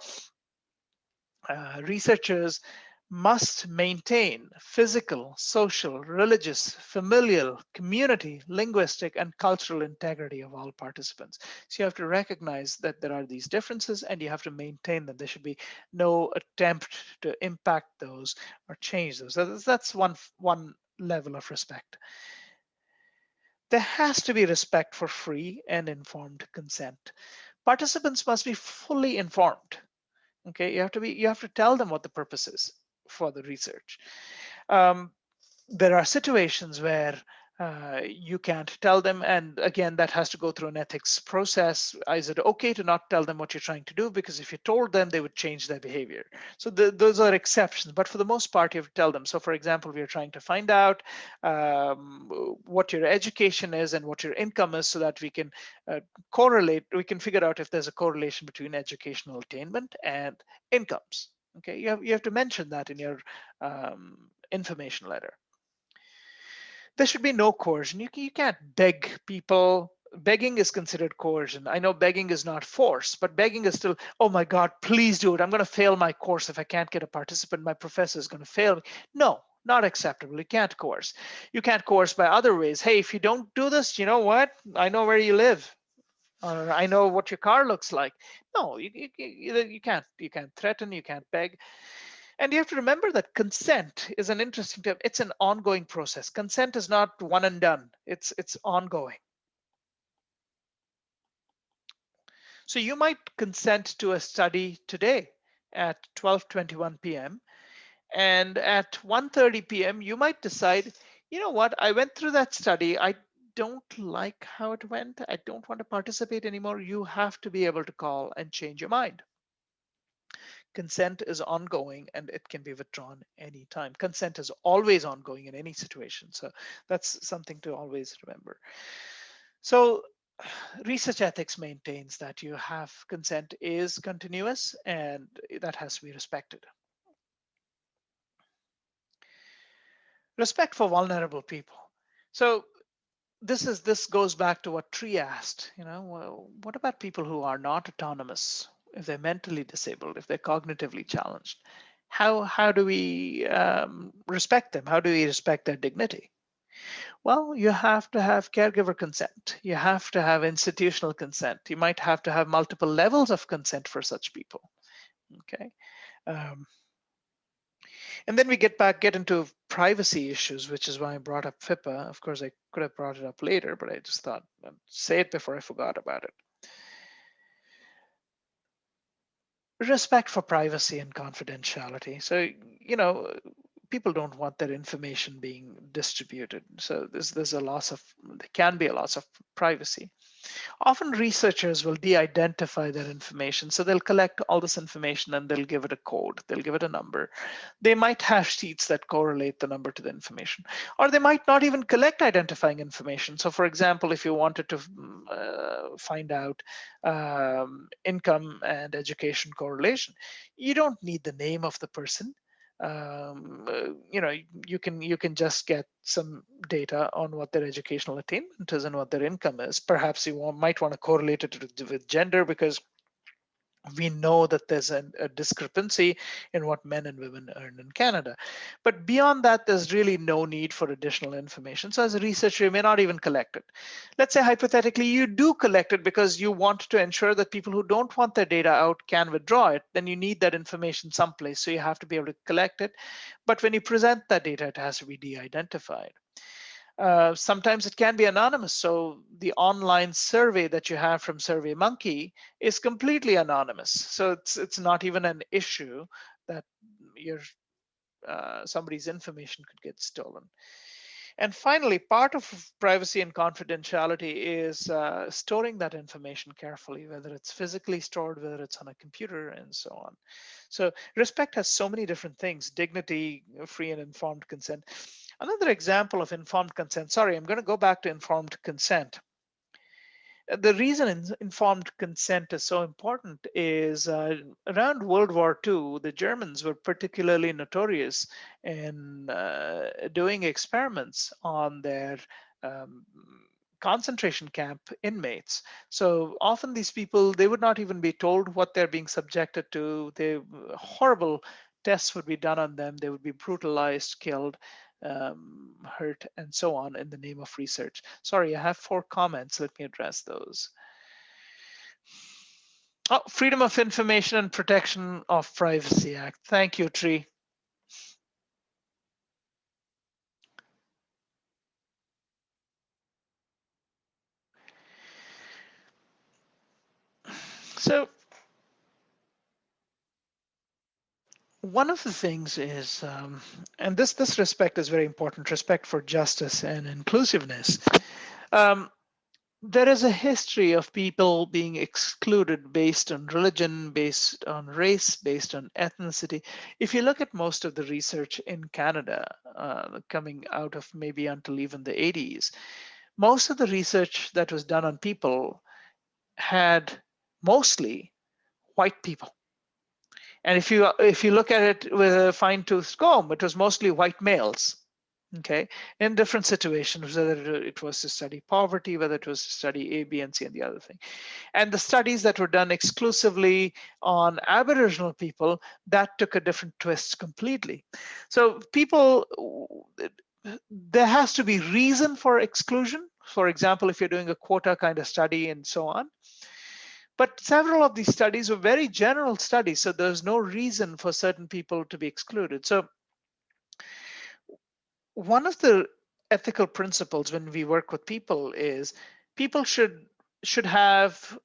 A: researchers must maintain physical, social, religious, familial, community, linguistic, and cultural integrity of all participants. So you have to recognize that there are these differences and you have to maintain them. There should be no attempt to impact those or change those. That's one level of respect. There has to be respect for free and informed consent. Participants must be fully informed. Okay, you have to tell them what the purpose is for the research. There are situations where you can't tell them, and again, that has to go through an ethics process. Is it okay to not tell them what you're trying to do? Because if you told them, they would change their behavior. So those are exceptions, but for the most part, you have to tell them. So for example, we are trying to find out what your education is and what your income is, so that we can correlate, we can figure out if there's a correlation between educational attainment and incomes. Okay, you have to mention that in your information letter. There should be no coercion. You can't beg people. Begging is considered coercion. I know begging is not force, but begging is still, oh my God, please do it. I'm going to fail my course if I can't get a participant. My professor is going to fail me. No, not acceptable. You can't coerce. You can't coerce by other ways. Hey, if you don't do this, you know what? I know where you live. Or I know what your car looks like. No, you can't. You can't threaten. You can't beg. And you have to remember that consent is an interesting term. It's an ongoing process. Consent is not one and done. It's ongoing. So you might consent to a study today at 12:21 p.m. and at 1:30 p.m. you might decide, you know what, I went through that study. I don't like how it went. I don't want to participate anymore. You have to be able to call and change your mind. Consent is ongoing and it can be withdrawn anytime. Consent is always ongoing in any situation. So that's something to always remember. So research ethics maintains that you have consent is continuous and that has to be respected. Respect for vulnerable people. So this goes back to what Tree asked, well, what about people who are not autonomous? If they're mentally disabled, if they're cognitively challenged, how do we respect them? How do we respect their dignity? Well, you have to have caregiver consent. You have to have institutional consent. You might have to have multiple levels of consent for such people. Okay. And then we get into privacy issues, which is why I brought up FIPPA. Of course, I could have brought it up later, but I just thought I'd say it before I forgot about it. Respect for privacy and confidentiality. So, people don't want their information being distributed. So there can be a loss of privacy. Often researchers will de-identify their information. So they'll collect all this information and they'll give it a code. They'll give it a number. They might have sheets that correlate the number to the information, or they might not even collect identifying information. So for example, if you wanted to find out income and education correlation, you don't need the name of the person. You can just get some data on what their educational attainment is and what their income is. Perhaps you might want to correlate it with gender, because we know that there's a discrepancy in what men and women earn in Canada. But beyond that, there's really no need for additional information. So as a researcher, you may not even collect it. Let's say hypothetically, you do collect it because you want to ensure that people who don't want their data out can withdraw it. Then you need that information someplace. So you have to be able to collect it. But when you present that data, it has to be de-identified. Sometimes it can be anonymous. So the online survey that you have from SurveyMonkey is completely anonymous. So it's not even an issue that somebody's information could get stolen. And finally, part of privacy and confidentiality is storing that information carefully, whether it's physically stored, whether it's on a computer, and so on. So respect has so many different things: dignity, free and informed consent. Another example of informed consent, sorry, I'm going to go back to informed consent. The reason informed consent is so important is around World War II, the Germans were particularly notorious in doing experiments on their concentration camp inmates. So often these people, they would not even be told what they're being subjected to. Horrible tests would be done on them. They would be brutalized, killed, hurt, and so on in the name of research. Sorry, I have 4 comments. Let me address those. Oh, Freedom of Information and Protection of Privacy Act. Thank you, Tree. So one of the things is, and this respect is very important, respect for justice and inclusiveness. There is a history of people being excluded based on religion, based on race, based on ethnicity. If you look at most of the research in Canada, coming out of maybe until even the 80s, most of the research that was done on people had mostly white people. And if you look at it with a fine-tooth comb, it was mostly white males, okay, in different situations, whether it was to study poverty, whether it was to study A, B, and C, and the other thing. And the studies that were done exclusively on Aboriginal people, that took a different twist completely. So people, there has to be reason for exclusion. For example, if you're doing a quota kind of study and so on. But several of these studies were very general studies, so there's no reason for certain people to be excluded. So one of the ethical principles when we work with people is people should have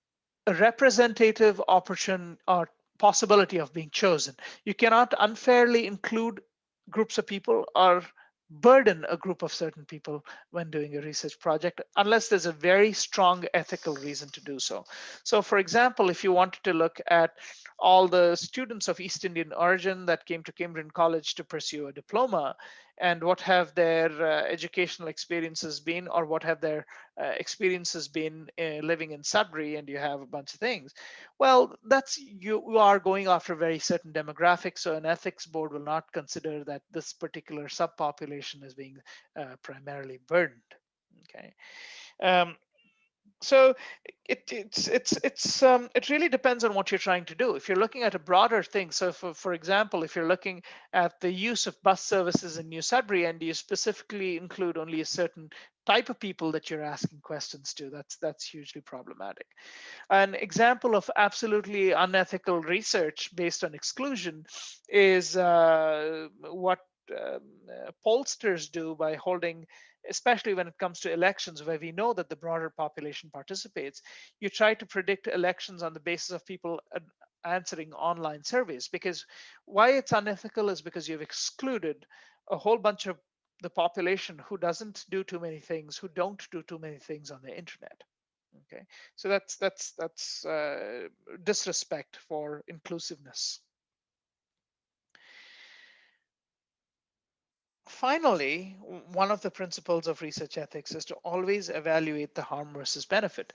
A: a representative option or possibility of being chosen. You cannot unfairly include groups of people or burden a group of certain people when doing a research project unless there's a very strong ethical reason to do so. So for example, if you wanted to look at all the students of East Indian origin that came to Cambridge College to pursue a diploma, and what have their educational experiences been, or what have their experiences been living in Sudbury, and you have a bunch of things. Well, that's you are going after very certain demographics, so an ethics board will not consider that this particular subpopulation is being primarily burdened. Okay. So it really depends on what you're trying to do. If you're looking at a broader thing, so for example, if you're looking at the use of bus services in New Sudbury and you specifically include only a certain type of people that you're asking questions to, that's hugely problematic. An example of absolutely unethical research based on exclusion is what pollsters do by holding, especially when it comes to elections where we know that the broader population participates. You try to predict elections on the basis of people answering online surveys, because why it's unethical is because you've excluded a whole bunch of the population who doesn't do too many things, who don't do too many things on the internet. Okay, so that's disrespect for inclusiveness. Finally, one of the principles of research ethics is to always evaluate the harm versus benefit.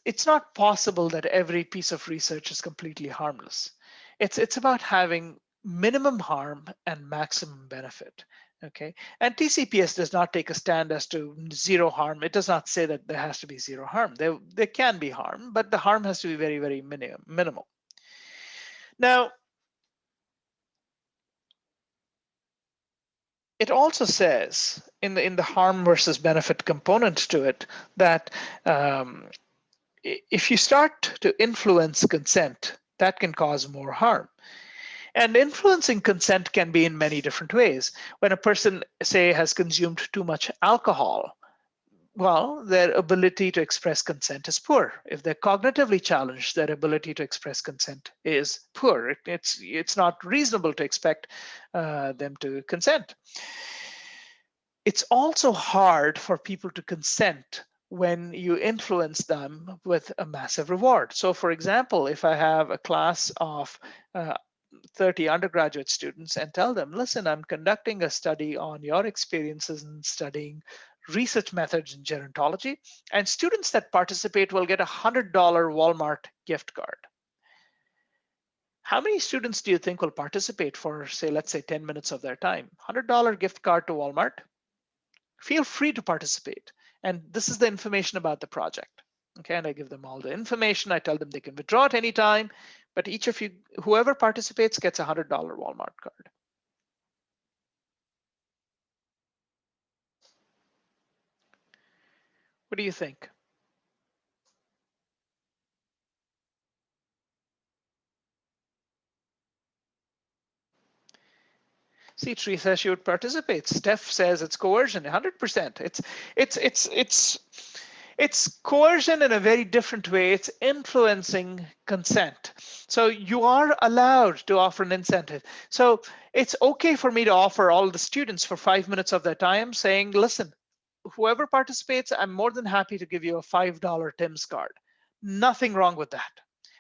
A: It's not possible that every piece of research is completely harmless. It's about having minimum harm and maximum benefit. Okay, and TCPS does not take a stand as to zero harm. It does not say that there has to be zero harm. There can be harm, but the harm has to be very, very minimal. Now, it also says in the harm versus benefit component to it that if you start to influence consent, that can cause more harm. And influencing consent can be in many different ways. When a person, say, has consumed too much alcohol, well, their ability to express consent is poor. If they're cognitively challenged, their ability to express consent is poor. It's not reasonable to expect them to consent. It's also hard for people to consent when you influence them with a massive reward. So for example, if I have a class of 30 undergraduate students and tell them, listen, I'm conducting a study on your experiences in studying research methods in gerontology, and students that participate will get a $100 Walmart gift card. How many students do you think will participate for, say, let's say 10 minutes of their time? $100 gift card to Walmart. Feel free to participate. And this is the information about the project. Okay, and I give them all the information. I tell them they can withdraw at any time, but each of you, whoever participates, gets a $100 Walmart card. What do you think? See, Tree says she would participate. Steph says it's coercion, 100%. It's coercion in a very different way. It's influencing consent. So you are allowed to offer an incentive. So it's okay for me to offer all the students for 5 minutes of their time saying, listen, whoever participates, I'm more than happy to give you a $5 Tim's card. Nothing wrong with that.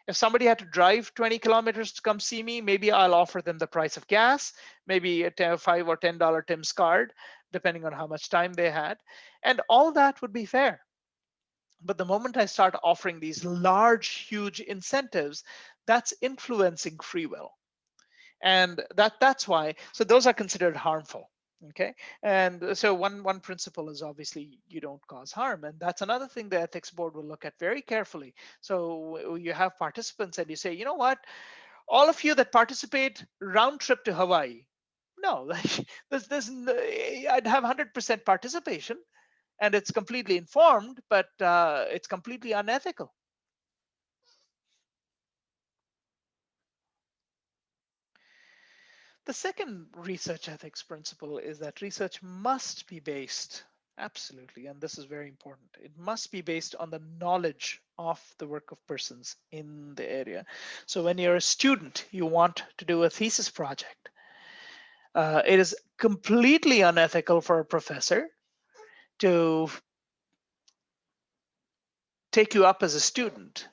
A: If somebody had to drive 20 kilometers to come see me, maybe I'll offer them the price of gas, maybe a $5 or $10 Tim's card, depending on how much time they had. And all that would be fair. But the moment I start offering these large, huge incentives, that's influencing free will. And that's why, so those are considered harmful. Okay, and so one principle is obviously you don't cause harm, and that's another thing the ethics board will look at very carefully. So you have participants and you say, you know what, all of you that participate, round trip to Hawaii. No, I'd have 100% participation, and it's completely informed, but it's completely unethical. The second research ethics principle is that research must be based, absolutely, and this is very important, it must be based on the knowledge of the work of persons in the area. So when you're a student, you want to do a thesis project. It is completely unethical for a professor to take you up as a student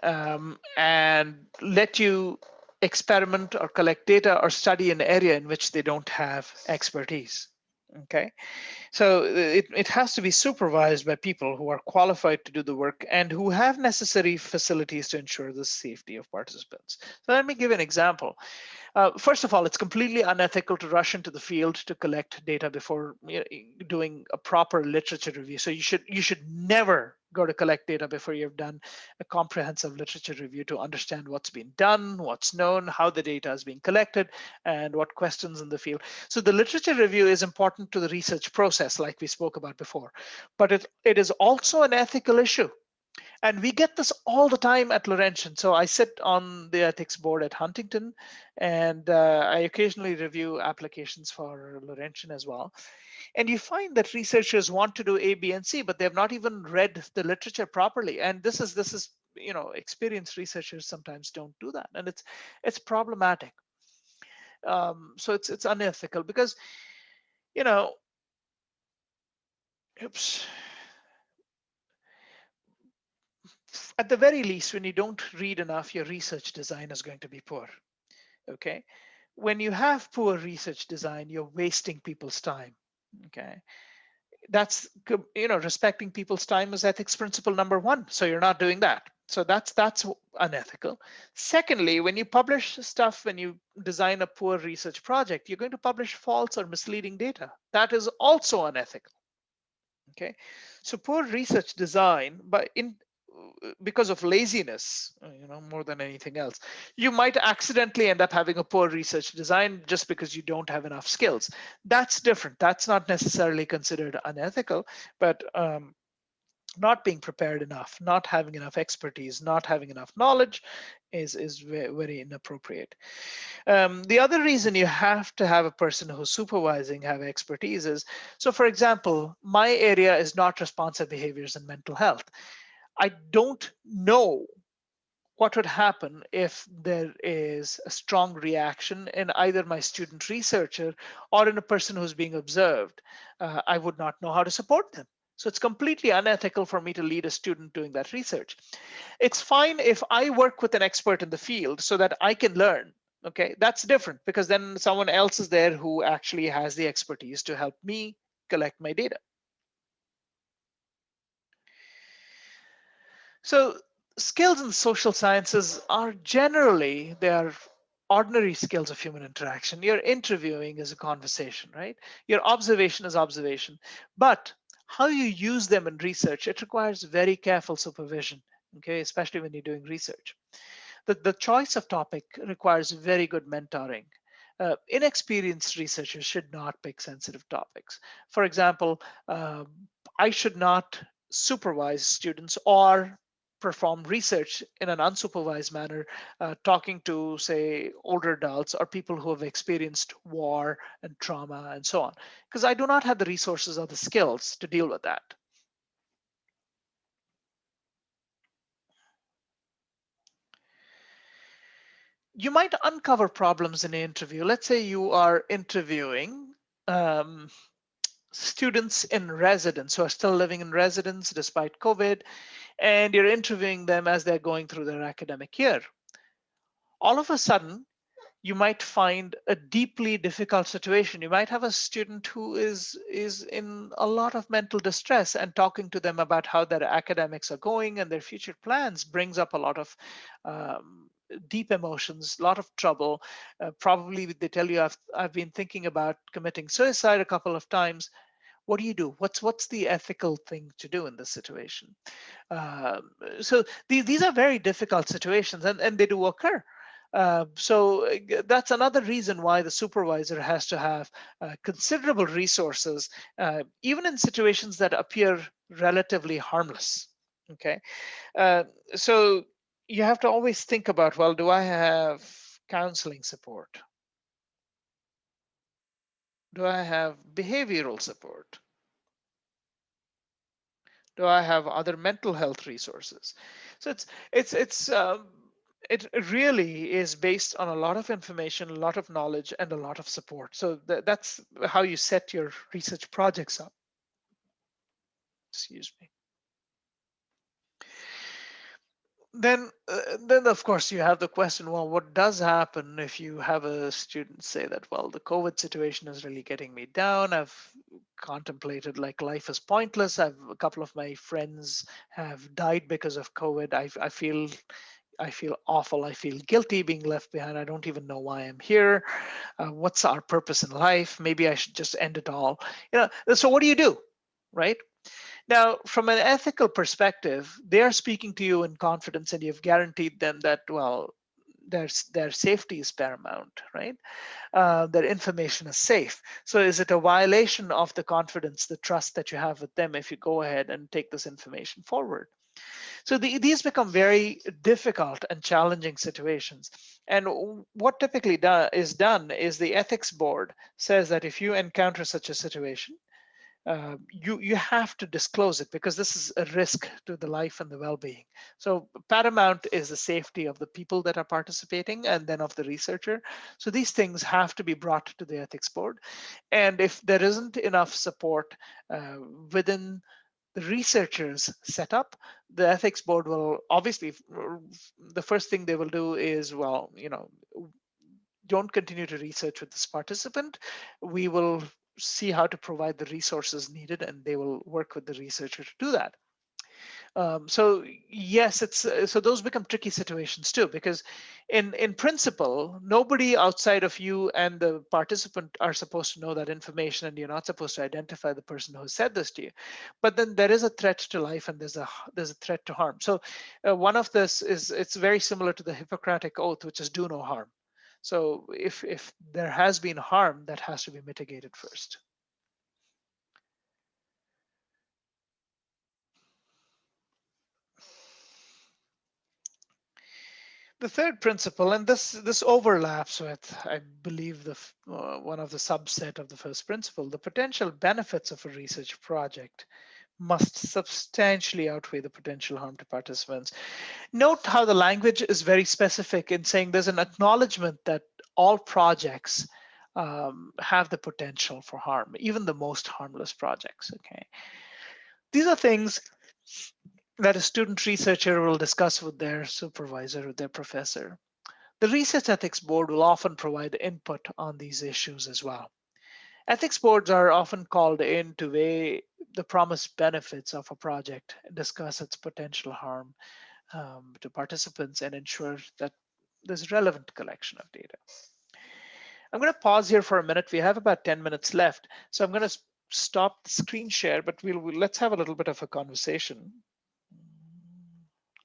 A: and let you experiment or collect data or study an area in which they don't have expertise. Okay, so it has to be supervised by people who are qualified to do the work and who have necessary facilities to ensure the safety of participants. So let me give an example. First of all, it's completely unethical to rush into the field to collect data before doing a proper literature review. So you should never go to collect data before you've done a comprehensive literature review to understand what's been done, what's known, how the data is being collected, and what questions in the field. So the literature review is important to the research process, like we spoke about before, but it is also an ethical issue. And we get this all the time at Laurentian. So I sit on the ethics board at Huntington, and I occasionally review applications for Laurentian as well. And you find that researchers want to do A, B, and C, but they've not even read the literature properly. And this is experienced researchers sometimes don't do that, and it's problematic. So it's unethical because oops. At the very least, when you don't read enough, your research design is going to be poor. Okay, when you have poor research design, you're wasting people's time. Okay, that's respecting people's time is ethics principle number one. So you're not doing that. So that's unethical. Secondly, when you publish stuff, when you design a poor research project, you're going to publish false or misleading data. That is also unethical. Okay, so poor research design, because of laziness, more than anything else, you might accidentally end up having a poor research design just because you don't have enough skills. That's different. That's not necessarily considered unethical, but not being prepared enough, not having enough expertise, not having enough knowledge is very, very inappropriate. The other reason you have to have a person who's supervising have expertise is, so for example, my area is not responsive behaviors and mental health. I don't know what would happen if there is a strong reaction in either my student researcher or in a person who's being observed. I would not know how to support them. So it's completely unethical for me to lead a student doing that research. It's fine if I work with an expert in the field so that I can learn. Okay, that's different because then someone else is there who actually has the expertise to help me collect my data. So skills in social sciences are generally, they are ordinary skills of human interaction. Your interviewing is a conversation, right? Your observation is observation. But how you use them in research, it requires very careful supervision, okay, especially when you're doing research. The choice of topic requires very good mentoring. Inexperienced researchers should not pick sensitive topics. For example, I should not supervise students or perform research in an unsupervised manner, talking to, say, older adults or people who have experienced war and trauma and so on, because I do not have the resources or the skills to deal with that. you might uncover problems in an interview. Let's say you are interviewing students in residence who are still living in residence despite COVID, and you're interviewing them as they're going through their academic year. All of a sudden, you might find a deeply difficult situation. You might have a student who is in a lot of mental distress, and talking to them about how their academics are going and their future plans brings up a lot of deep emotions, a lot of trouble. Probably they tell you, I've been thinking about committing suicide a couple of times. What do you do? What's the ethical thing to do in this situation? So these are very difficult situations, and they do occur. That's another reason why the supervisor has to have considerable resources, even in situations that appear relatively harmless. Okay, uh, so you have to always think about, well, do I have counseling support? Do I have behavioral support? Do I have other mental health resources? So it really is based on a lot of information, a lot of knowledge, and a lot of support. So that's how you set your research projects up. Excuse me. Then of course you have the question, well, what does happen if you have a student say that, well, the COVID situation is really getting me down. I've contemplated like life is pointless. A couple of my friends have died because of COVID. I feel awful. I feel guilty being left behind. I don't even know why I'm here. What's our purpose in life? Maybe I should just end it all. So what do? Right? Now, from an ethical perspective, they are speaking to you in confidence, and you've guaranteed them that, well, their safety is paramount, right? Their information is safe. So is it a violation of the confidence, the trust that you have with them if you go ahead and take this information forward? So these become very difficult and challenging situations. And what typically is done is the ethics board says that if you encounter such a situation, you have to disclose it, because this is a risk to the life and the well-being. So paramount is the safety of the people that are participating and then of the researcher. So these things have to be brought to the ethics board. And if there isn't enough support within the researchers setup, the ethics board will obviously, the first thing they will do is, well, don't continue to research with this participant. We will see how to provide the resources needed, and they will work with the researcher to do that. So yes, so those become tricky situations too, because in principle, nobody outside of you and the participant are supposed to know that information, and you're not supposed to identify the person who said this to you. But then there is a threat to life, and there's a threat to harm. So one of this is, it's very similar to the Hippocratic Oath, which is do no harm. So if there has been harm, that has to be mitigated first. The third principle, and this overlaps with, I believe, one of the subset of the first principle, the potential benefits of a research project must substantially outweigh the potential harm to participants. Note how the language is very specific in saying there's an acknowledgement that all projects have the potential for harm, even the most harmless projects. Okay, these are things that a student researcher will discuss with their supervisor or their professor. The Research Ethics Board will often provide input on these issues as well. Ethics boards are often called in to weigh the promised benefits of a project, discuss its potential harm to participants, and ensure that there's relevant collection of data. I'm going to pause here for a minute. We have about 10 minutes left, so I'm going to stop the screen share, but let's have a little bit of a conversation.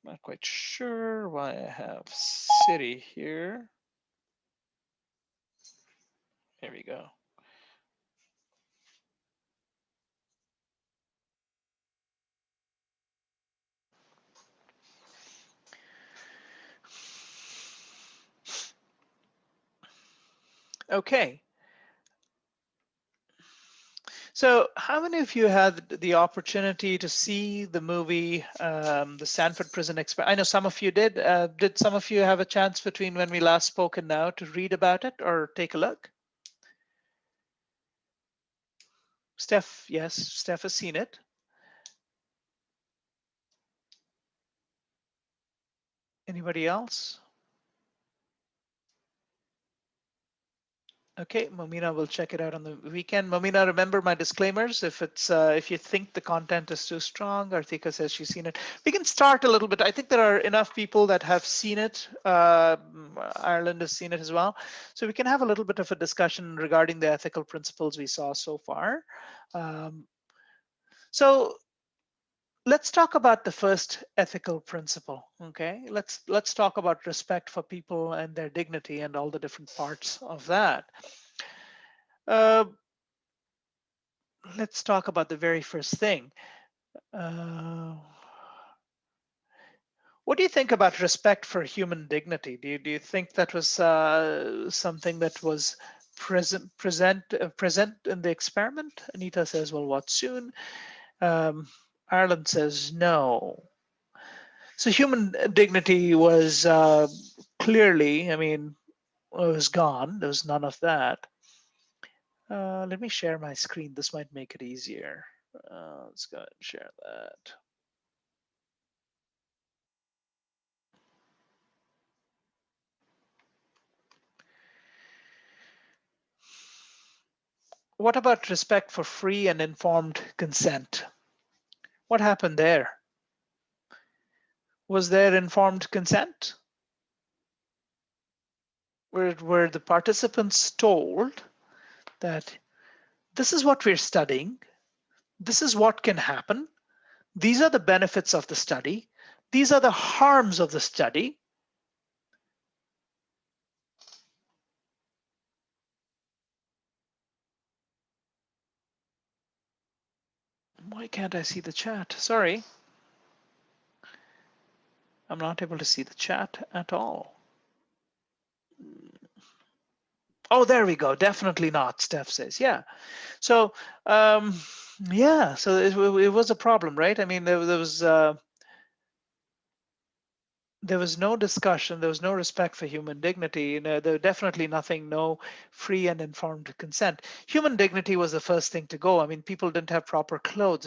A: Not quite sure why I have Siri here. Here we go. Okay. So how many of you had the opportunity to see the movie, the Stanford Prison Experiment? I know some of you did. Did some of you have a chance between when we last spoke and now to read about it or take a look? Steph, yes, Steph has seen it. Anybody else? Okay, Momina will check it out on the weekend. Momina, remember my disclaimers. If you think the content is too strong, Artika says she's seen it. We can start a little bit. I think there are enough people that have seen it. Ireland has seen it as well. So we can have a little bit of a discussion regarding the ethical principles we saw so far. So let's talk about the first ethical principle. Okay, let's talk about respect for people and their dignity and all the different parts of that. Let's talk about the very first thing. What do you think about respect for human dignity? Do you think that was something that was present in the experiment? Anita says, well, what soon? Ireland says no. So human dignity was clearly, I mean, it was gone. There was none of that. Let me share my screen. This might make it easier. Let's go ahead and share that. What about respect for free and informed consent? What happened there? Was there informed consent? Were the participants told that this is what we're studying, this is what can happen, these are the benefits of the study, these are the harms of the study? Why can't I see the chat? Sorry. I'm not able to see the chat at all. Oh, there we go. Definitely not, Steph says. Yeah. So, yeah, so it was a problem, right? I mean, there was no discussion, there was no respect for human dignity. You know, there was definitely nothing, no free and informed consent. Human dignity was the first thing to go. I mean, people didn't have proper clothes.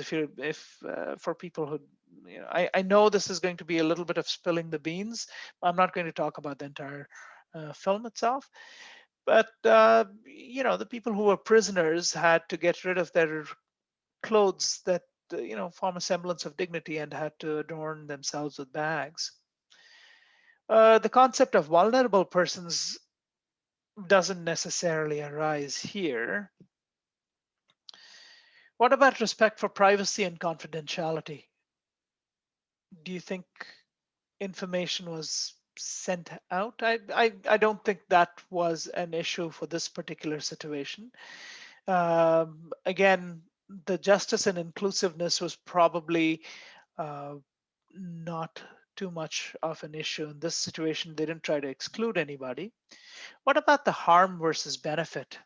A: For people who, you know, I know this is going to be a little bit of spilling the beans. I'm not going to talk about the entire film itself. But, you know, the people who were prisoners had to get rid of their clothes that, you know, form a semblance of dignity and had to adorn themselves with bags. The concept of vulnerable persons doesn't necessarily arise here. What about respect for privacy and confidentiality? Do you think information was sent out? I don't think that was an issue for this particular situation. Again, the justice and inclusiveness was probably not too much of an issue in this situation. They didn't try to exclude anybody. What about the harm versus benefit?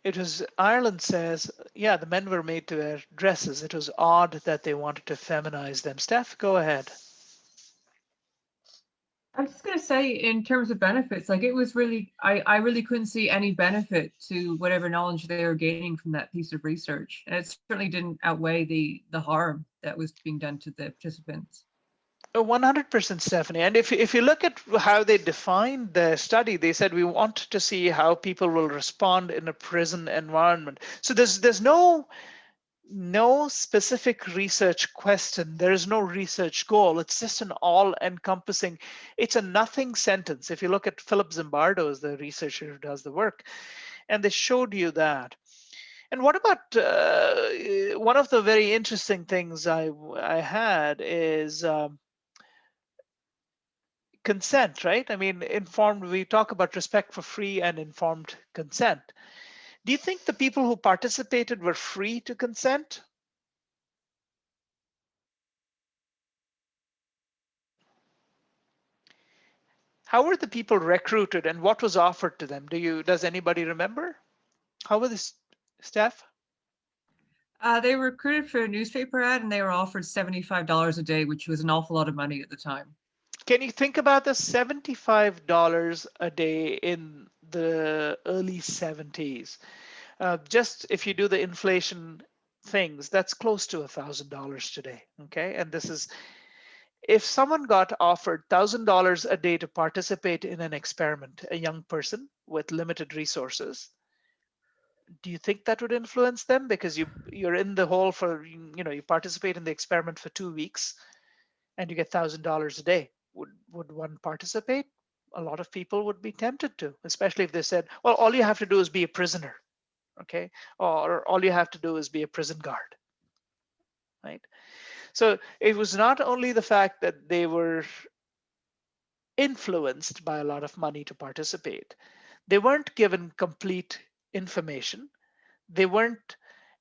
A: It was, Ireland says, yeah, the men were made to wear dresses. It was odd that they wanted to feminize them. Steph, go ahead.
C: I was just going to say, in terms of benefits, like it was really, I really couldn't see any benefit to whatever knowledge they were gaining from that piece of research. And it certainly didn't outweigh the harm that was being done to the participants.
A: 100%, Stephanie. And if you look at how they defined the study, they said we want to see how people will respond in a prison environment. So there's no specific research question. There is no research goal. It's just an all-encompassing, it's a nothing sentence. If you look at Philip Zimbardo as the researcher who does the work, and they showed you that. And what about one of the very interesting things I had is consent, right? I mean, we talk about respect for free and informed consent. Do you think the people who participated were free to consent? How were the people recruited and what was offered to them? Does anybody remember? How were this, Steph?
C: They were recruited for a newspaper ad and they were offered $75 a day, which was an awful lot of money at the time.
A: Can you think about the $75 a day in the early 70s? Just if you do the inflation things, that's close to $1,000 today. Okay, and this is if someone got offered $1,000 a day to participate in an experiment, a young person with limited resources, do you think that would influence them? Because you're in the hole for, you participate in the experiment for 2 weeks and you get $1,000 a day. Would one participate? A lot of people would be tempted to, especially if they said, well, all you have to do is be a prisoner, okay? Or all you have to do is be a prison guard, right? So it was not only the fact that they were influenced by a lot of money to participate, they weren't given complete information. They weren't,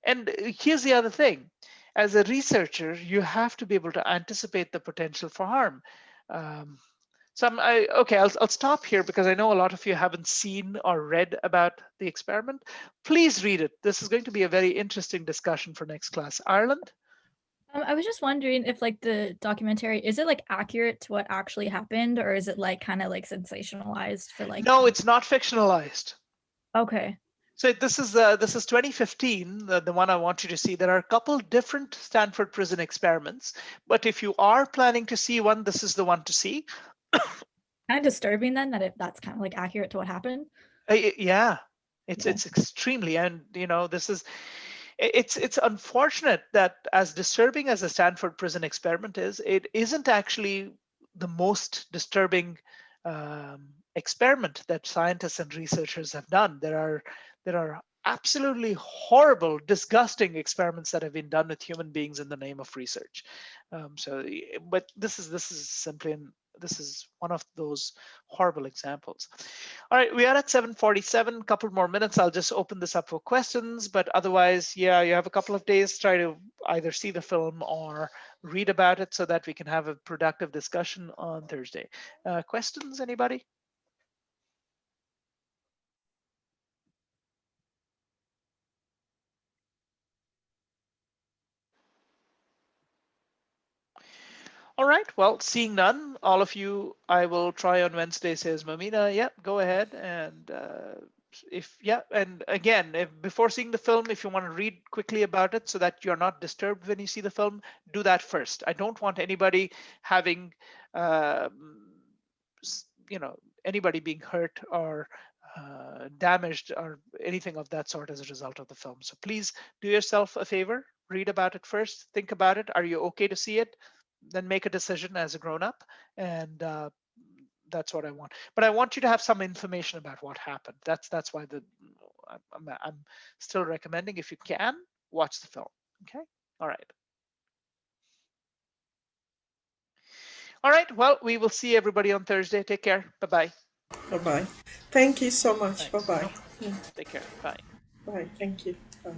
A: and here's the other thing. As a researcher, you have to be able to anticipate the potential for harm. I'll stop here because I know a lot of you haven't seen or read about the experiment. Please read it. This is going to be a very interesting discussion for next class. Ireland?
F: I was just wondering if like the documentary, is it like accurate to what actually happened, or is it like kind of like sensationalized for like?
A: No, it's not fictionalized.
F: Okay.
A: So this is 2015, the one I want you to see. There are a couple different Stanford prison experiments, but if you are planning to see one, this is the one to see.
F: Kind of disturbing then that if that's kind of like accurate to what happened.
A: Yeah, it's extremely, and it's unfortunate that as disturbing as the Stanford prison experiment is, it isn't actually the most disturbing experiment that scientists and researchers have done. There are absolutely horrible, disgusting experiments that have been done with human beings in the name of research. But this is one of those horrible examples. All right, we are at 7:47, a couple more minutes. I'll just open this up for questions, but otherwise, yeah, you have a couple of days. Try to either see the film or read about it so that we can have a productive discussion on Thursday. Questions, anybody? All right, well, seeing none, all of you, I will try on Wednesday, says Mamina. Yeah, go ahead. And and again, before seeing the film, if you want to read quickly about it so that you're not disturbed when you see the film, do that first. I don't want anybody having, anybody being hurt or damaged or anything of that sort as a result of the film. So please do yourself a favor, read about it first, think about it. Are you okay to see it? Then make a decision as a grown-up, and that's what I want. But I want you to have some information about what happened. That's why I'm still recommending, if you can, watch the film. Okay. All right. All right. Well, we will see everybody on Thursday. Take care. Bye-bye.
G: Bye-bye. Thank you so much.
A: Thanks.
G: Bye-bye.
A: Take care. Bye.
G: Bye. Thank you. Bye.